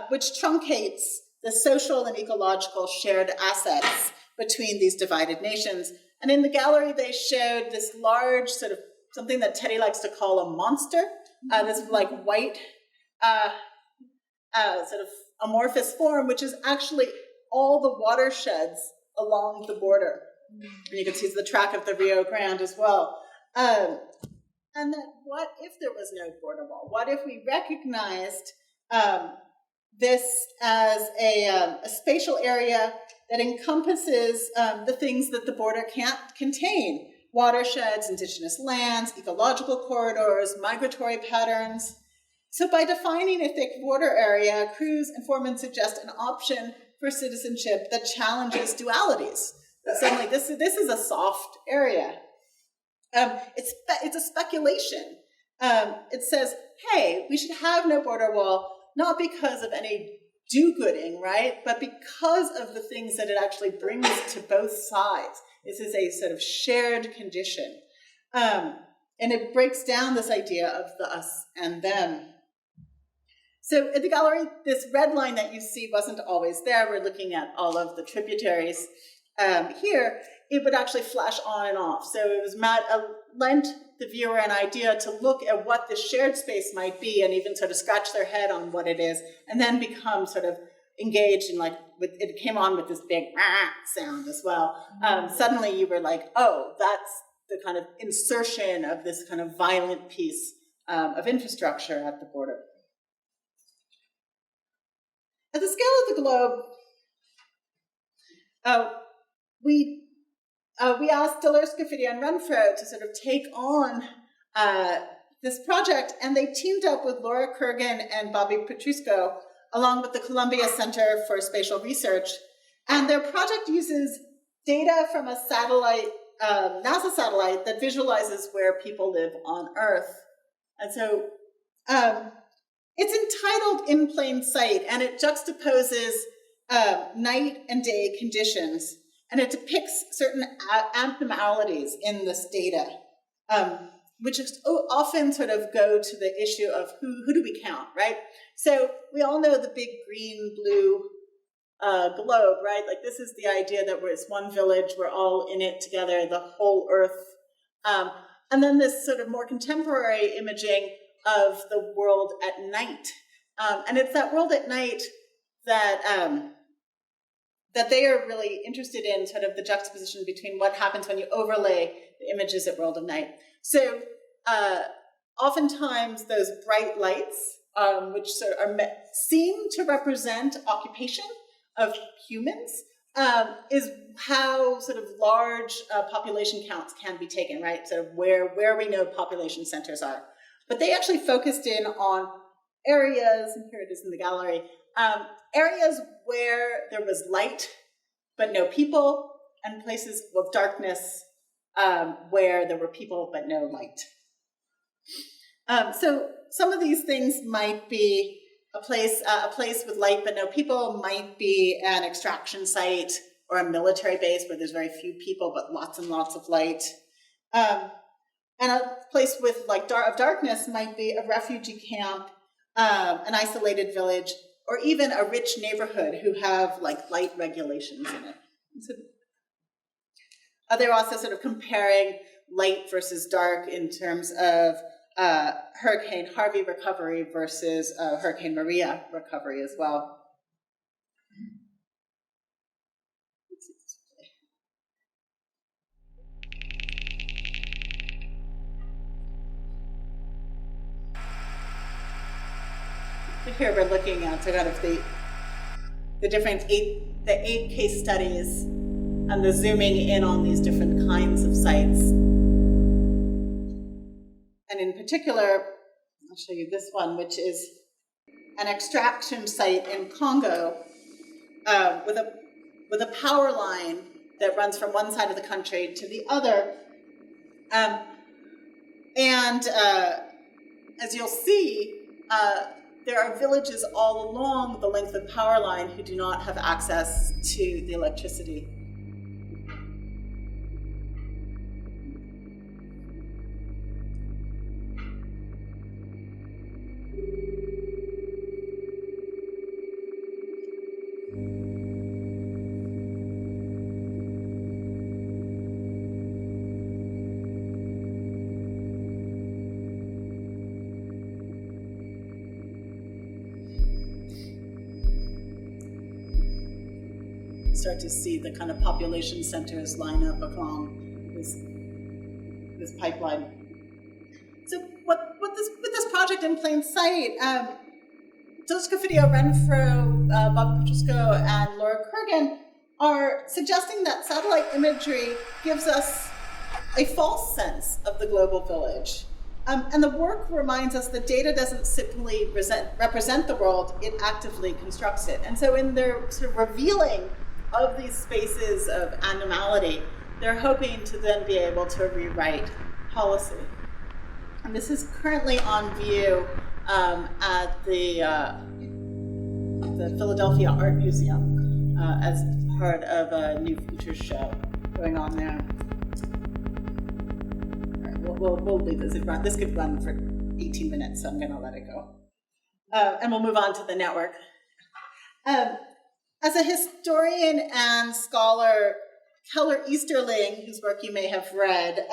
which truncates the social and ecological shared assets between these divided nations. And in the gallery, they showed this large sort of something that Teddy likes to call a monster, this like white sort of amorphous form, which is actually all the watersheds along the border. And you can see the track of the Rio Grande as well. And then what if there was no border wall? What if we recognized this as a spatial area that encompasses the things that the border can't contain? Watersheds, indigenous lands, ecological corridors, migratory patterns. So by defining a thick border area, Cruz and Foreman suggest an option for citizenship that challenges dualities. Suddenly, this is a soft area. It's a speculation. It says, hey, we should have no border wall, not because of any do-gooding, right? But because of the things that it actually brings to both sides. This is a sort of shared condition. And it breaks down this idea of the us and them. So at the gallery, this red line that you see wasn't always there. We're looking at all of the tributaries. Here, it would actually flash on and off. So it was lent the viewer an idea to look at what the shared space might be and even sort of scratch their head on what it is, and then become sort of engaged in it came on with this big sound as well. Suddenly you were like, oh, that's the kind of insertion of this kind of violent piece of infrastructure at the border. At the scale of the globe, we asked Delors, Scafidi, and Renfro to sort of take on this project, and they teamed up with Laura Kurgan and Bobby Petrusco, along with the Columbia Center for Spatial Research. And their project uses data from a satellite, NASA satellite, that visualizes where people live on Earth. And so it's entitled In Plain Sight, and it juxtaposes night and day conditions, and it depicts certain abnormalities in this data, which often sort of go to the issue of who do we count, right? So we all know the big green-blue globe, right? Like this is the idea that it's one village, we're all in it together, the whole Earth. And then this sort of more contemporary imaging of the world at night. And it's that world at night that they are really interested in, sort of the juxtaposition between what happens when you overlay the images at world of night. So oftentimes those bright lights, which sort of seem to represent occupation of humans, is how sort of large population counts can be taken, right? So where we know population centers are. But they actually focused in on areas, and here it is in the gallery, areas where there was light but no people, and places of darkness where there were people but no light. So some of these things might be a place with light but no people, might be an extraction site or a military base where there's very few people but lots and lots of light. And a place with of darkness might be a refugee camp, an isolated village, or even a rich neighborhood who have light regulations in it. So, they're also sort of comparing light versus dark in terms of Hurricane Harvey recovery versus Hurricane Maria recovery as well. Here we're looking at sort of the different eight case studies and the zooming in on these different kinds of sites. And in particular, I'll show you this one, which is an extraction site in Congo with a power line that runs from one side of the country to the other. As you'll see, there are villages all along the length of the power line who do not have access to the electricity. start to see the kind of population centers line up along this pipeline. So with this project in plain sight, Jessica Renfro, Bob Petrusko, and Laura Kurgan are suggesting that satellite imagery gives us a false sense of the global village. And the work reminds us that data doesn't simply represent the world, it actively constructs it. And so in their sort of revealing of these spaces of animality, they're hoping to then be able to rewrite policy. And this is currently on view at the Philadelphia Art Museum as part of a New Futures show going on there. We'll leave this. This could run for 18 minutes, so I'm going to let it go. And we'll move on to the network. As a historian and scholar, Keller Easterling, whose work you may have read,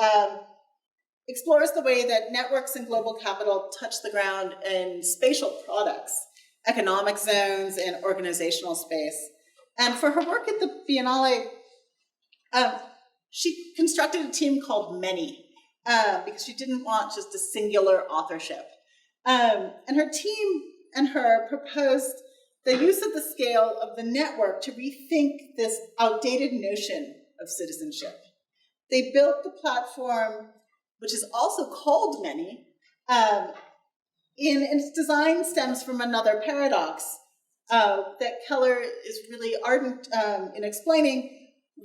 explores the way that networks and global capital touch the ground in spatial products, economic zones, and organizational space. And for her work at the Biennale, she constructed a team called Many, because she didn't want just a singular authorship. And her team and her proposed the use of the scale of the network to rethink this outdated notion of citizenship. They built the platform, which is also called Many, in its design stems from another paradox that Keller is really ardent in explaining.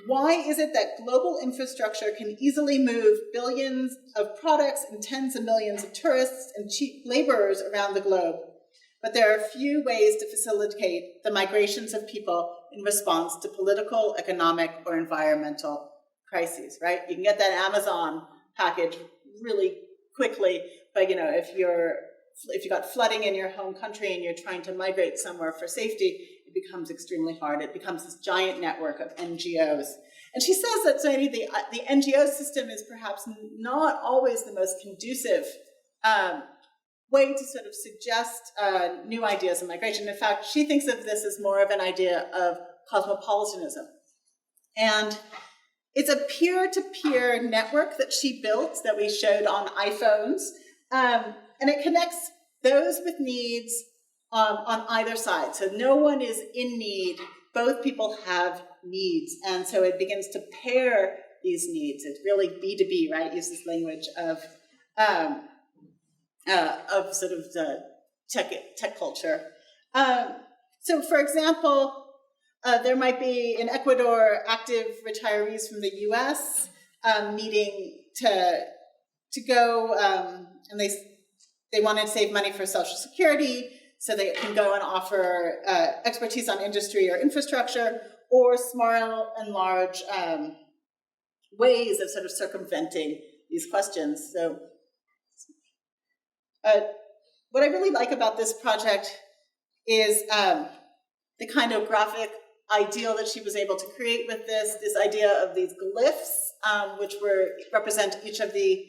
Why is it that global infrastructure can easily move billions of products and tens of millions of tourists and cheap laborers around the globe, but there are few ways to facilitate the migrations of people in response to political, economic, or environmental crises, right? You can get that Amazon package really quickly, but if you got flooding in your home country and you're trying to migrate somewhere for safety, it becomes extremely hard. It becomes this giant network of NGOs. And she says that the NGO system is perhaps not always the most conducive way to sort of suggest new ideas of migration. In fact, she thinks of this as more of an idea of cosmopolitanism. And it's a peer-to-peer network that she built that we showed on iPhones. And it connects those with needs on either side. So no one is in need. Both people have needs. And so it begins to pair these needs. It's really B2B, right? It uses language of sort of the tech culture. So for example, there might be in Ecuador active retirees from the US needing to go, and they want to save money for Social Security, so they can go and offer expertise on industry or infrastructure, or small and large ways of sort of circumventing these questions. So what I really like about this project is the kind of graphic ideal that she was able to create with this idea of these glyphs, which represent each of the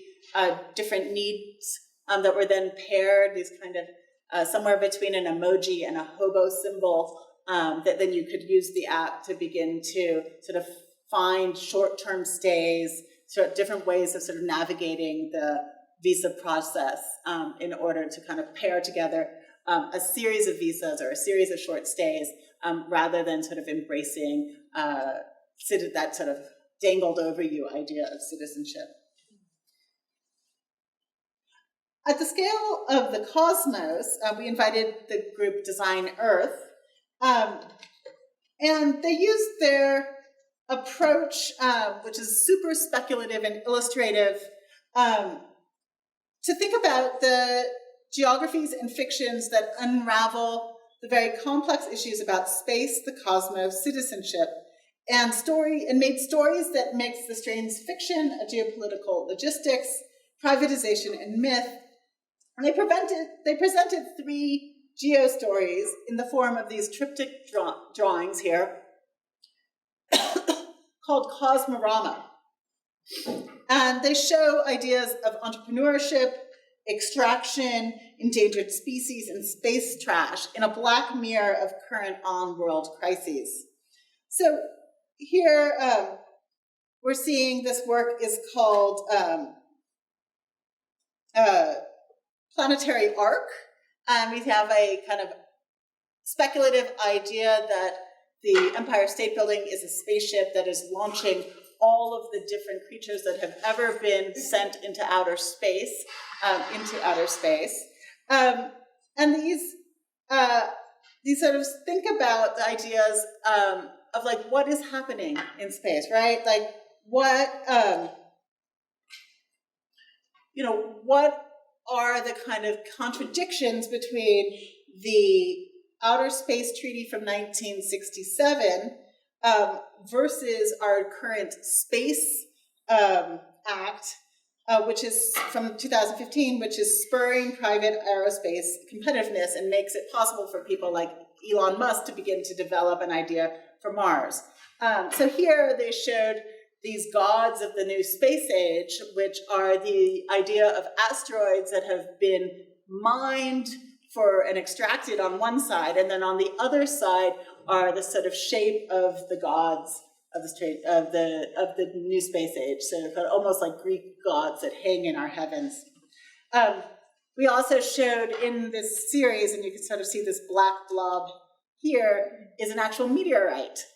different needs that were then paired, these kind of somewhere between an emoji and a hobo symbol, that then you could use the app to begin to sort of find short-term stays, sort of different ways of sort of navigating the visa process in order to kind of pair together a series of visas or a series of short stays, rather than sort of embracing that sort of dangled over you idea of citizenship. At the scale of the cosmos, we invited the group Design Earth, and they used their approach, which is super speculative and illustrative, to think about the geographies and fictions that unravel the very complex issues about space, the cosmos, citizenship, and made stories that mix the strange fiction of geopolitical logistics, privatization, and myth. And they presented 3 geo-stories in the form of these triptych drawings here called Cosmorama. And they show ideas of entrepreneurship, extraction, endangered species, and space trash in a black mirror of current on-world crises. So here we're seeing this work is called Planetary Arc. We have a kind of speculative idea that the Empire State Building is a spaceship that is launching all of the different creatures that have ever been sent into outer space, And these sort of think about the ideas of like what is happening in space, right? Like what, what are the kind of contradictions between the Outer Space Treaty from 1967 versus our current Space Act, which is from 2015, which is spurring private aerospace competitiveness and makes it possible for people like Elon Musk to begin to develop an idea for Mars. So here they showed these gods of the new space age, which are the idea of asteroids that have been mined for and extracted on one side, and then on the other side are the sort of shape of the gods of the new space age, so almost like Greek gods that hang in our heavens. We also showed in this series, and you can sort of see this black blob here, is an actual meteorite.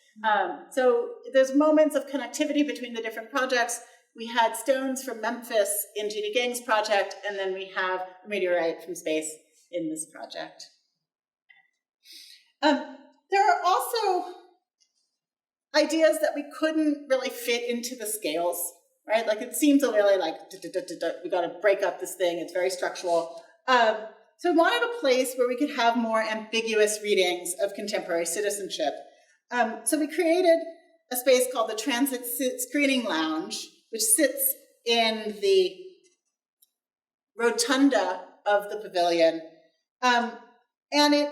So there's moments of connectivity between the different projects. We had stones from Memphis in Jeannie Gang's project, and then we have a meteorite from space in this project. There are also ideas that we couldn't really fit into the scales, right? Like it seems a really like, we got to break up this thing, it's very structural. So we wanted a place where we could have more ambiguous readings of contemporary citizenship. So we created a space called the Transit Screening Lounge, which sits in the rotunda of the pavilion. And it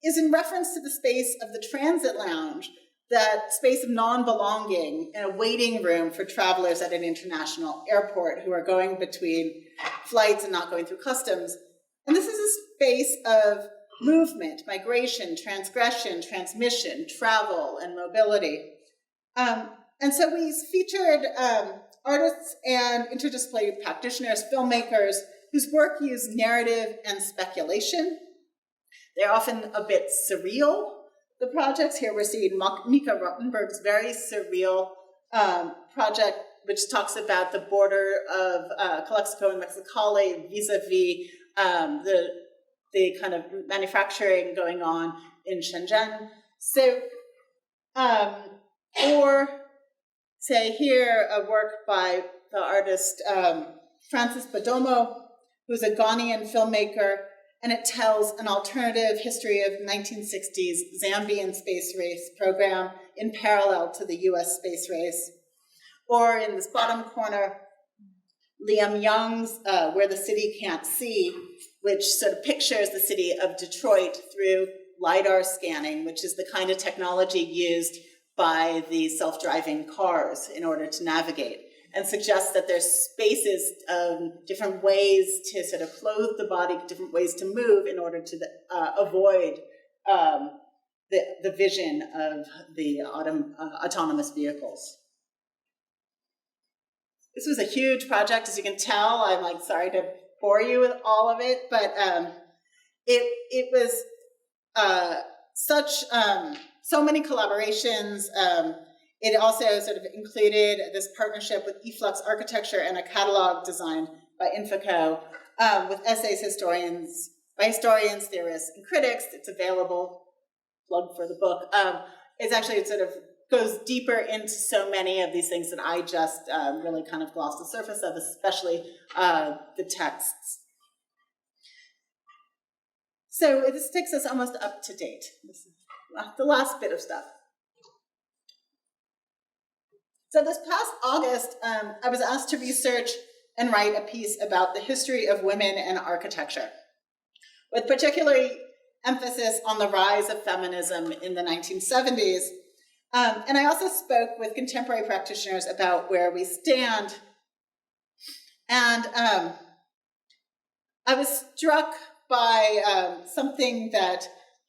is in reference to the space of the transit lounge, that space of non-belonging and a waiting room for travelers at an international airport who are going between flights and not going through customs. And this is a space of movement, migration, transgression, transmission, travel, and mobility. And so we featured artists and interdisciplinary practitioners, filmmakers, whose work use narrative and speculation. They're often a bit surreal. The projects here, we're seeing Mika Rottenberg's very surreal project, which talks about the border of Calexico and Mexicali vis-a-vis the kind of manufacturing going on in Shenzhen. So, or say here, a work by the artist Francis Badomo, who's a Ghanaian filmmaker, and it tells an alternative history of 1960s Zambian space race program in parallel to the US space race. Or in this bottom corner, Liam Young's Where the City Can't See, which sort of pictures the city of Detroit through LiDAR scanning, which is the kind of technology used by the self-driving cars in order to navigate, and suggests that there's spaces, different ways to sort of clothe the body, different ways to move in order to avoid the vision of the autonomous vehicles. This was a huge project, as you can tell. I'm like sorry to bore you with all of it, but it was so many collaborations. It also sort of included this partnership with eFlux Architecture and a catalog designed by Infoco with essays by historians, theorists, and critics. It's available, plug for the book. It's actually, it sort of goes deeper into so many of these things that I just really kind of glossed the surface of, especially the texts. So this takes us almost up to date. This is the last bit of stuff. So this past August, I was asked to research and write a piece about the history of women and architecture, with particular emphasis on the rise of feminism in the 1970s. And I also spoke with contemporary practitioners about where we stand. And I was struck by something that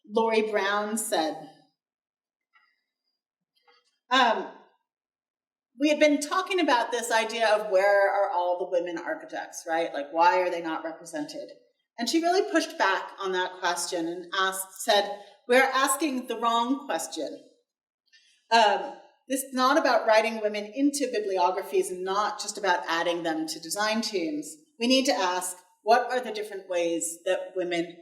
Laurie Brown said. we had been talking about this idea of where are all the women architects, right? Like, why are they not represented? And she really pushed back on that question and said, we're asking the wrong question. This is not about writing women into bibliographies and not just about adding them to design teams. We need to ask, what are the different ways that women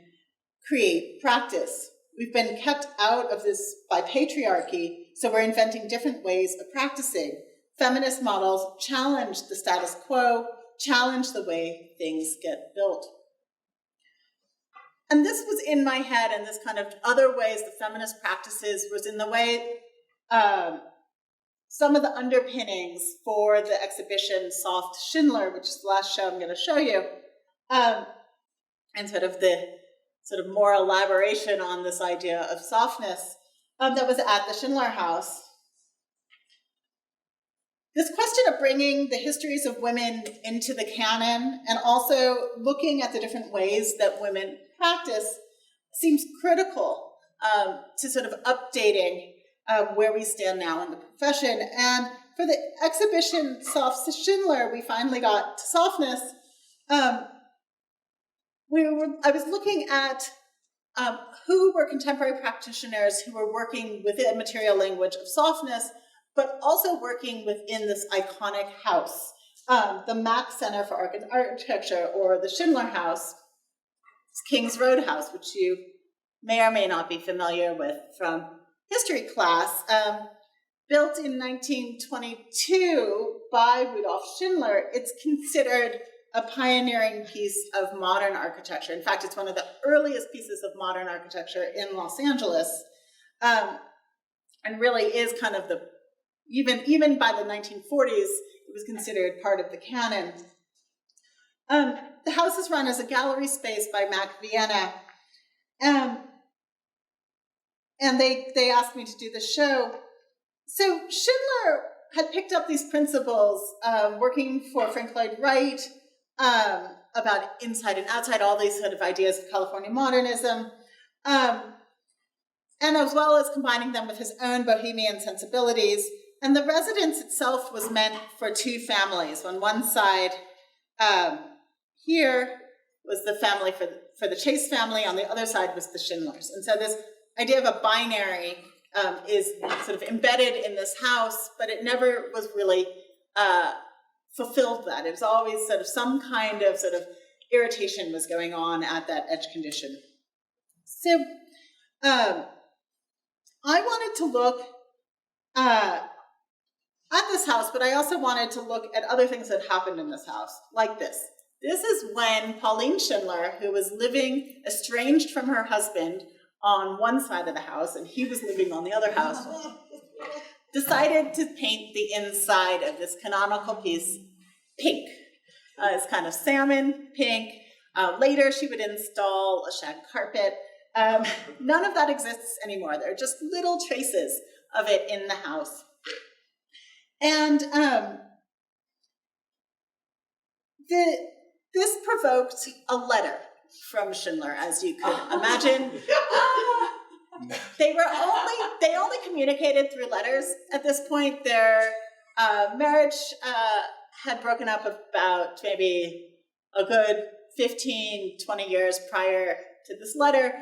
create practice? We've been kept out of this by patriarchy, so we're inventing different ways of practicing. Feminist models challenge the status quo, challenge the way things get built. And this was in my head, and this kind of other ways the feminist practices was in the way some of the underpinnings for the exhibition Soft Schindler, which is the last show I'm going to show you, and sort of more elaboration on this idea of softness that was at the Schindler House. This question of bringing the histories of women into the canon and also looking at the different ways that women practice seems critical to sort of updating where we stand now in the profession. And for the exhibition Soft Schindler, we finally got to softness. I was looking at who were contemporary practitioners who were working within material language of softness, but also working within this iconic house, the Mack Center for Architecture, or the Schindler House, King's Road House, which you may or may not be familiar with from history class. Built in 1922 by Rudolf Schindler, it's considered a pioneering piece of modern architecture. In fact, it's one of the earliest pieces of modern architecture in Los Angeles, and really is kind of even by the 1940s, it was considered part of the canon. The house is run as a gallery space by Mack Vienna, and they asked me to do the show. So Schindler had picked up these principles, working for Frank Lloyd Wright, about inside and outside, all these sort of ideas of California modernism, and as well as combining them with his own bohemian sensibilities. And the residence itself was meant for two families. On one side, here was the family for the Chase family. On the other side was the Schindlers. And so this idea of a binary is sort of embedded in this house, but it never was really fulfilled that. It was always sort of some kind of sort of irritation was going on at that edge condition. So I wanted to look at this house, but I also wanted to look at other things that happened in this house, like this. This is when Pauline Schindler, who was living estranged from her husband on one side of the house, and he was living on the other house, decided to paint the inside of this canonical piece pink. It's kind of salmon pink. Later, she would install a shag carpet. None of that exists anymore. There are just little traces of it in the house. And this provoked a letter from Schindler, as you could imagine. They only communicated through letters at this point. Their marriage had broken up about maybe a good 15, 20 years prior to this letter.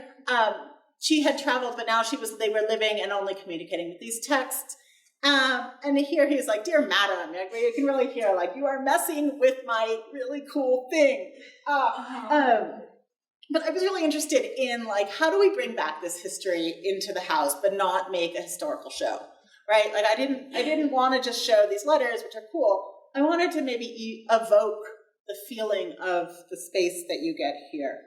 She had traveled, but now they were living and only communicating with these texts. And here he's like, "Dear madam," like, you can really hear, like, "You are messing with my really cool thing." But I was really interested in, like, how do we bring back this history into the house, but not make a historical show, right? Like, I didn't want to just show these letters, which are cool. I wanted to maybe evoke the feeling of the space that you get here.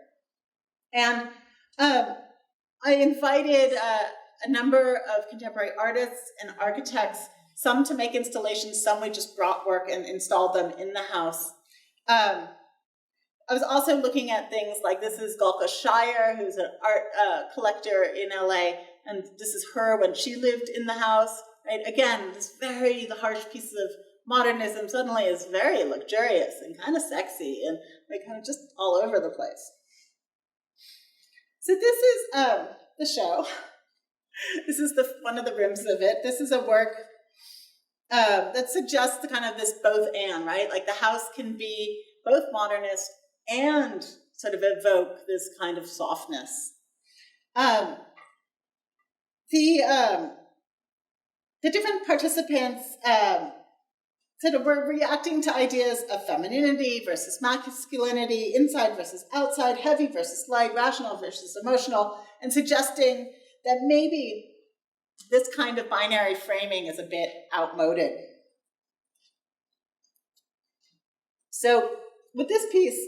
And I invited a number of contemporary artists and architects, some to make installations, some we just brought work and installed them in the house. I was also looking at things like, this is Golka Shire, who's an art collector in LA, and this is her when she lived in the house, right? Again, the harsh piece of modernism suddenly is very luxurious and kind of sexy and like kind of just all over the place. So this is the show. This is one of the rooms of it. This is a work that suggests the kind of this both and, right? Like the house can be both modernist and sort of evoke this kind of softness. The different participants sort of were reacting to ideas of femininity versus masculinity, inside versus outside, heavy versus light, rational versus emotional, and suggesting that maybe this kind of binary framing is a bit outmoded. So with this piece,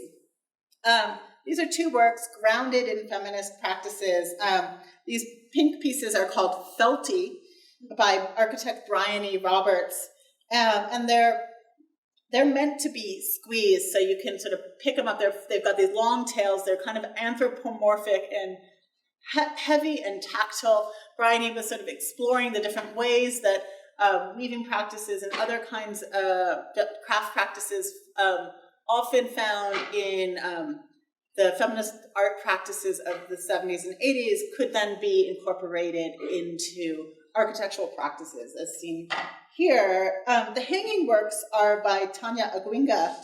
these are two works grounded in feminist practices. These pink pieces are called Felty by architect Brian E. Roberts, and they're meant to be squeezed, so you can sort of pick them up. They've got these long tails. They're kind of anthropomorphic and heavy and tactile. Brian E. was sort of exploring the different ways that weaving practices and other kinds of craft practices often found in the feminist art practices of the 70s and 80s could then be incorporated into architectural practices, as seen here. The hanging works are by Tanya Aguinga,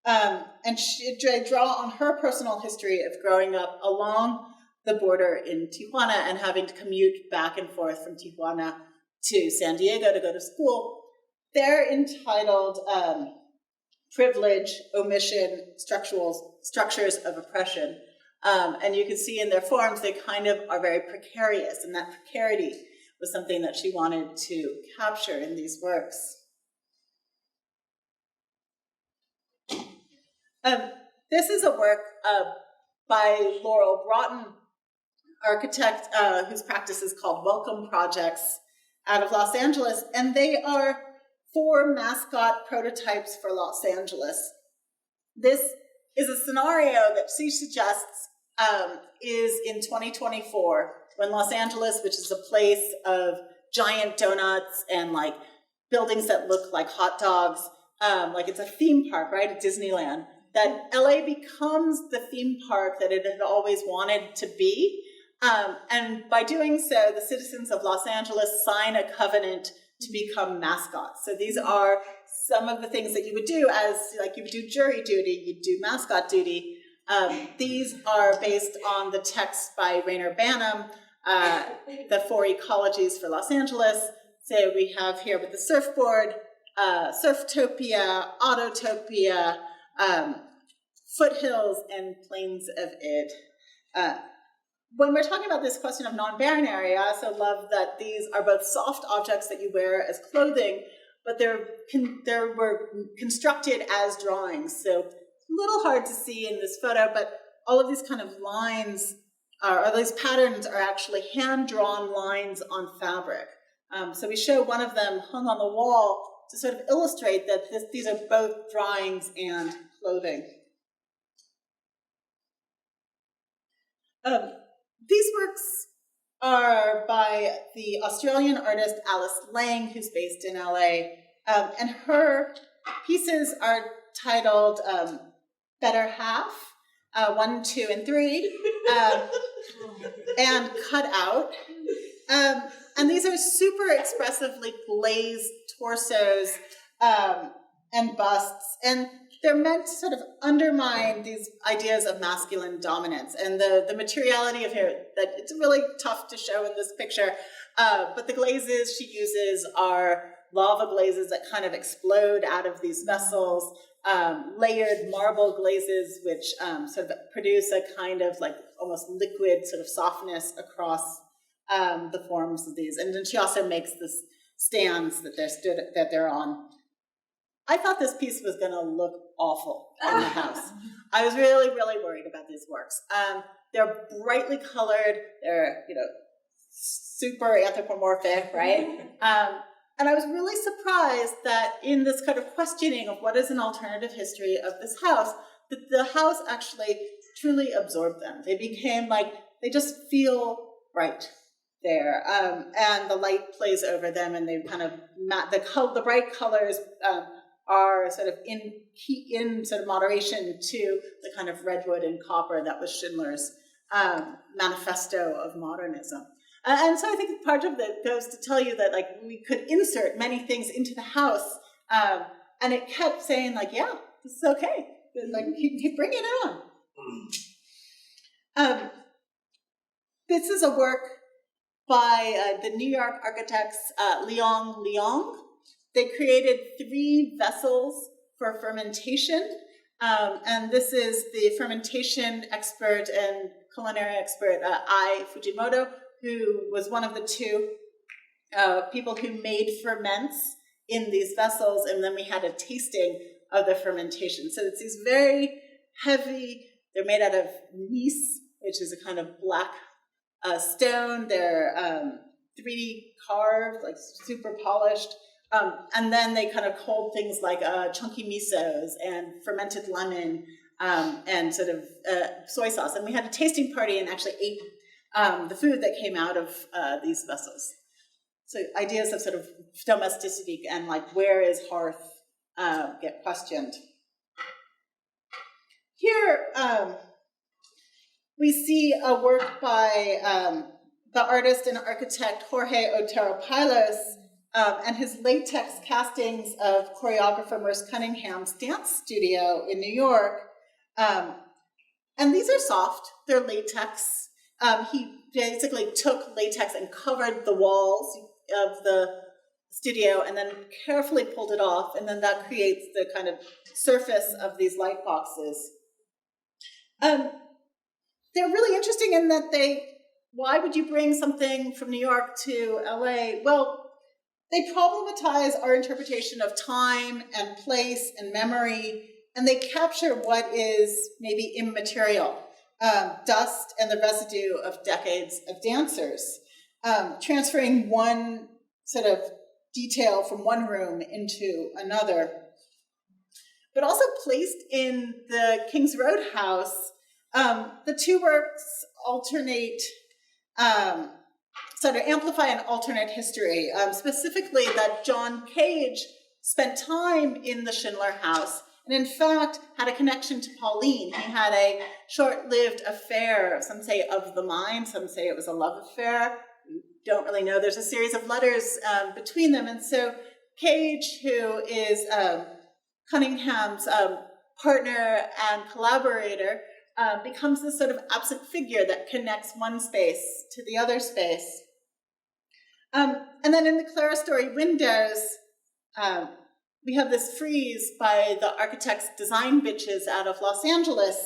and she draw on her personal history of growing up along the border in Tijuana and having to commute back and forth from Tijuana to San Diego to go to school. They're entitled Privilege, Omission, Structures of Oppression. And you can see in their forms, they kind of are very precarious, and that precarity was something that she wanted to capture in these works. This is a work by Laurel Broughton, architect whose practice is called Welcome Projects out of Los Angeles, and they are 4 mascot prototypes for Los Angeles. This is a scenario that she suggests is in 2024, when Los Angeles, which is a place of giant donuts and like buildings that look like hot dogs, like it's a theme park, right, at Disneyland, that LA becomes the theme park that it had always wanted to be. And by doing so, the citizens of Los Angeles sign a covenant to become mascots. So these are some of the things that you would do as, like you would do jury duty, you'd do mascot duty. These are based on the text by Rainer Banham, the 4 ecologies for Los Angeles. So we have here with the surfboard, Surftopia, Autotopia, foothills, and plains of it. When we're talking about this question of non-binary, I also love that these are both soft objects that you wear as clothing, but they were constructed as drawings. So it's a little hard to see in this photo, but all of these kind of lines, or these patterns are actually hand-drawn lines on fabric. So we show one of them hung on the wall to sort of illustrate that these are both drawings and clothing. These works are by the Australian artist Alice Lang, who's based in LA, and her pieces are titled Better Half, 1, 2, and 3, and Cut Out. And these are super expressively glazed torsos and busts, and they're meant to sort of undermine these ideas of masculine dominance. And the materiality of here, that it's really tough to show in this picture, but the glazes she uses are lava glazes that kind of explode out of these vessels, layered marble glazes, which sort of produce a kind of like almost liquid sort of softness across the forms of these. And then she also makes this stands that they're on. I thought this piece was going to look awful in the house. I was really, really worried about these works. They're brightly colored. They're, super anthropomorphic, right? And I was really surprised that in this kind of questioning of what is an alternative history of this house, that the house actually truly absorbed them. They became like, they just feel right there. And the light plays over them, and they kind of, the bright colors are sort of in sort of moderation to the kind of redwood and copper that was Schindler's manifesto of modernism. And so I think part of that goes to tell you that like we could insert many things into the house, and it kept saying like, yeah, this is okay. Like keep bringing it on. This is a work by the New York architects Leong. They created 3 vessels for fermentation, and this is the fermentation expert and culinary expert Ai Fujimoto, who was one of the 2 people who made ferments in these vessels, and then we had a tasting of the fermentation. So it's these very heavy, they're made out of gneiss, which is a kind of black stone. They're 3D carved, like super polished. And then they kind of hold things like chunky misos and fermented lemon and sort of soy sauce. And we had a tasting party and actually ate the food that came out of these vessels. So ideas of sort of domesticity and like where is hearth get questioned. Here we see a work by the artist and architect Jorge Otero Pilos and his latex castings of choreographer Merce Cunningham's dance studio in New York. And these are soft, they're latex. He basically took latex and covered the walls of the studio and then carefully pulled it off, and then that creates the kind of surface of these light boxes. They're really interesting in that why would you bring something from New York to LA? Well, they problematize our interpretation of time and place and memory, and they capture what is maybe immaterial, dust and the residue of decades of dancers, transferring one sort of detail from one room into another. But also placed in the King's Road house, the 2 works alternate, sort of amplify an alternate history, specifically that John Cage spent time in the Schindler house and in fact had a connection to Pauline. He had a short-lived affair, some say of the mind, some say it was a love affair. We don't really know. There's a series of letters between them. And so Cage, who is Cunningham's partner and collaborator, becomes this sort of absent figure that connects one space to the other space. And then in the clerestory windows, we have this frieze by the architect's design bitches out of Los Angeles,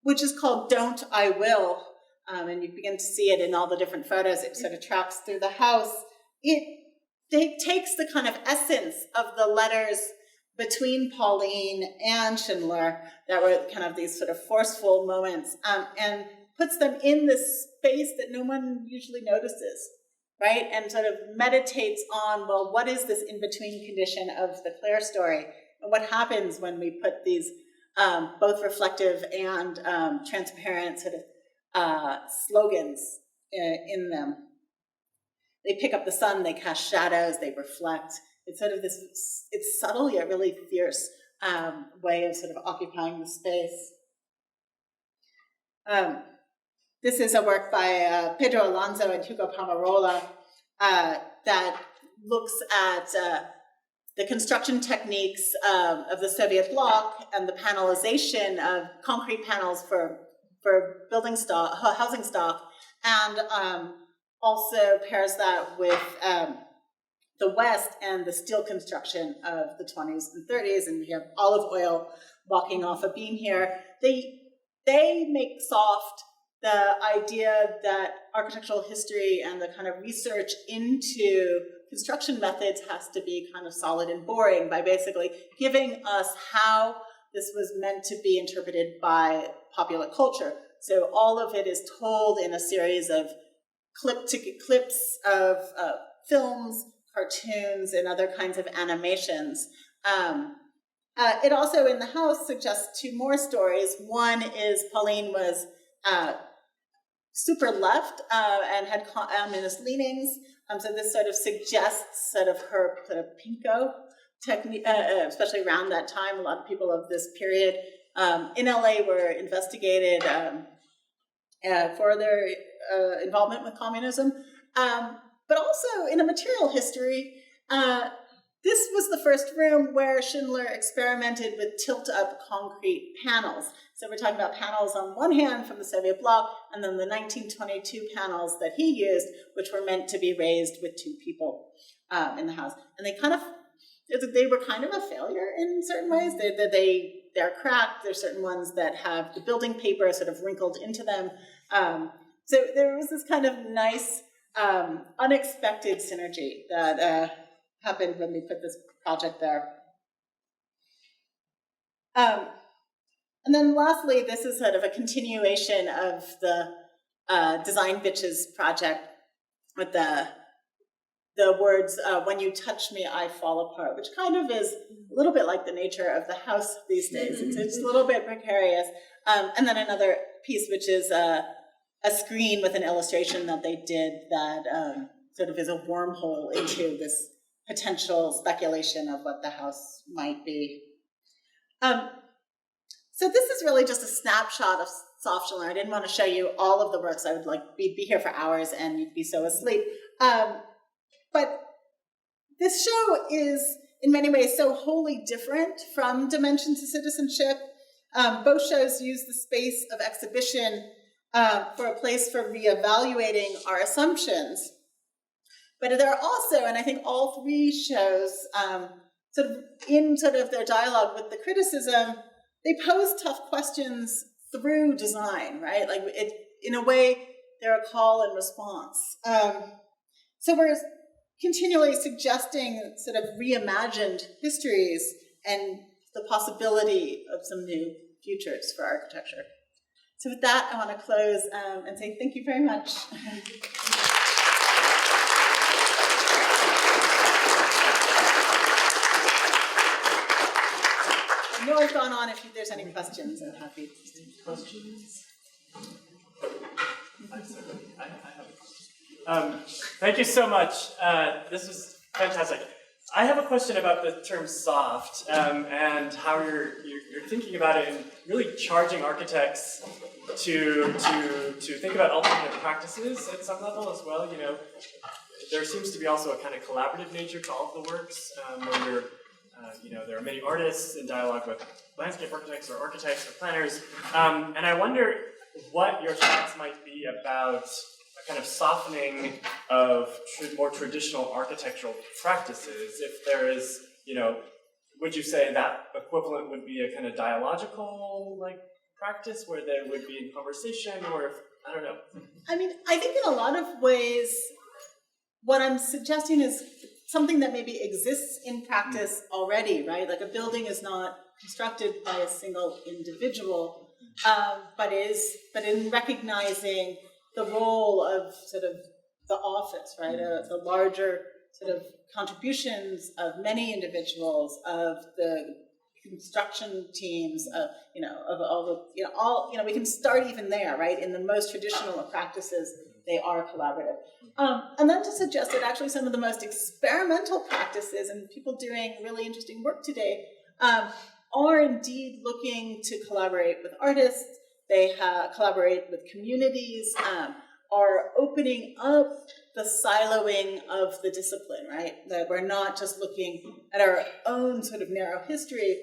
which is called Don't, I Will. And you begin to see it in all the different photos. It sort of tracks through the house. It takes the kind of essence of the letters between Pauline and Schindler that were kind of these sort of forceful moments, and puts them in this space that no one usually notices, right? And sort of meditates on, well, what is this in-between condition of the clerestory? And what happens when we put these both reflective and transparent sort of slogans in them? They pick up the sun, they cast shadows, they reflect. It's sort of this, it's subtle yet really fierce way of sort of occupying the space. This is a work by Pedro Alonso and Hugo Pomarola that looks at the construction techniques of the Soviet bloc and the panelization of concrete panels for building stock, housing stock, and also pairs that with the West and the steel construction of the 20s and 30s, and we have olive oil walking off a beam here. They make soft the idea that architectural history and the kind of research into construction methods has to be kind of solid and boring by basically giving us how this was meant to be interpreted by popular culture. So all of it is told in a series of clips of films, cartoons, and other kinds of animations. It also in the house suggests 2 more stories. One is Pauline was super left and had communist leanings. So this sort of suggests sort of her sort of pinko technique, especially around that time. A lot of people of this period in LA were investigated for their involvement with communism. But also in a material history, this was the first room where Schindler experimented with tilt-up concrete panels. So we're talking about panels on one hand from the Soviet bloc, and then the 1922 panels that he used, which were meant to be raised with two people in the house. And they were kind of a failure in certain ways. They're cracked. There's certain ones that have the building paper sort of wrinkled into them. So there was this kind of nice, unexpected synergy that happened when we put this project there. And then lastly, this is sort of a continuation of the Design Bitches project with the words, when you touch me, I fall apart, which kind of is a little bit like the nature of the house these days. It's a little bit precarious. And then another piece, which is a screen with an illustration that they did that sort of is a wormhole into this potential speculation of what the house might be. So this is really just a snapshot of Soft Schindler. I didn't want to show you all of the works. I would we'd be here for hours and you'd be so asleep. But this show is, in many ways, so wholly different from Dimensions of Citizenship. Both shows use the space of exhibition for a place for reevaluating our assumptions. But there are also, and I think all three shows, in their dialogue with the criticism, they pose tough questions through design, right? In a way, they're a call and response. So we're continually suggesting sort of reimagined histories and the possibility of some new futures for architecture. So with that, I want to close and say thank you very much. I know I've gone on. If there's any questions, I'm happy to take questions. I have a question. Thank you so much. This was fantastic. I have a question about the term soft and how you're thinking about it and really charging architects to think about alternative practices at some level as well. You know, there seems to be also a kind of collaborative nature to all of the works where you're there are many artists in dialogue with landscape architects or planners, and I wonder what your thoughts might be about a kind of softening of more traditional architectural practices. If there is, would you say that equivalent would be a kind of dialogical practice where they would be in conversation, or if, I don't know. I mean, I think in a lot of ways, what I'm suggesting is something that maybe exists in practice already, right? Like a building is not constructed by a single individual, but in recognizing the role of sort of the office, right? The larger sort of contributions of many individuals, of the construction teams, of all the, we can start even there, right? In the most traditional of practices, they are collaborative. And then to suggest that actually some of the most experimental practices and people doing really interesting work today are indeed looking to collaborate with artists, they collaborate with communities, are opening up the siloing of the discipline, right? That we're not just looking at our own sort of narrow history,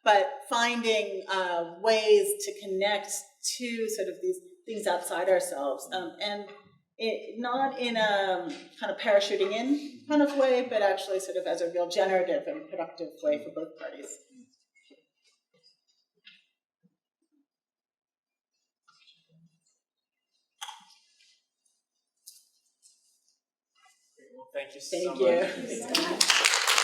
but finding ways to connect to sort of these things outside ourselves, and not in a kind of parachuting in kind of way, but actually sort of as a real generative and productive way for both parties. Well, thank you so much. Thank you.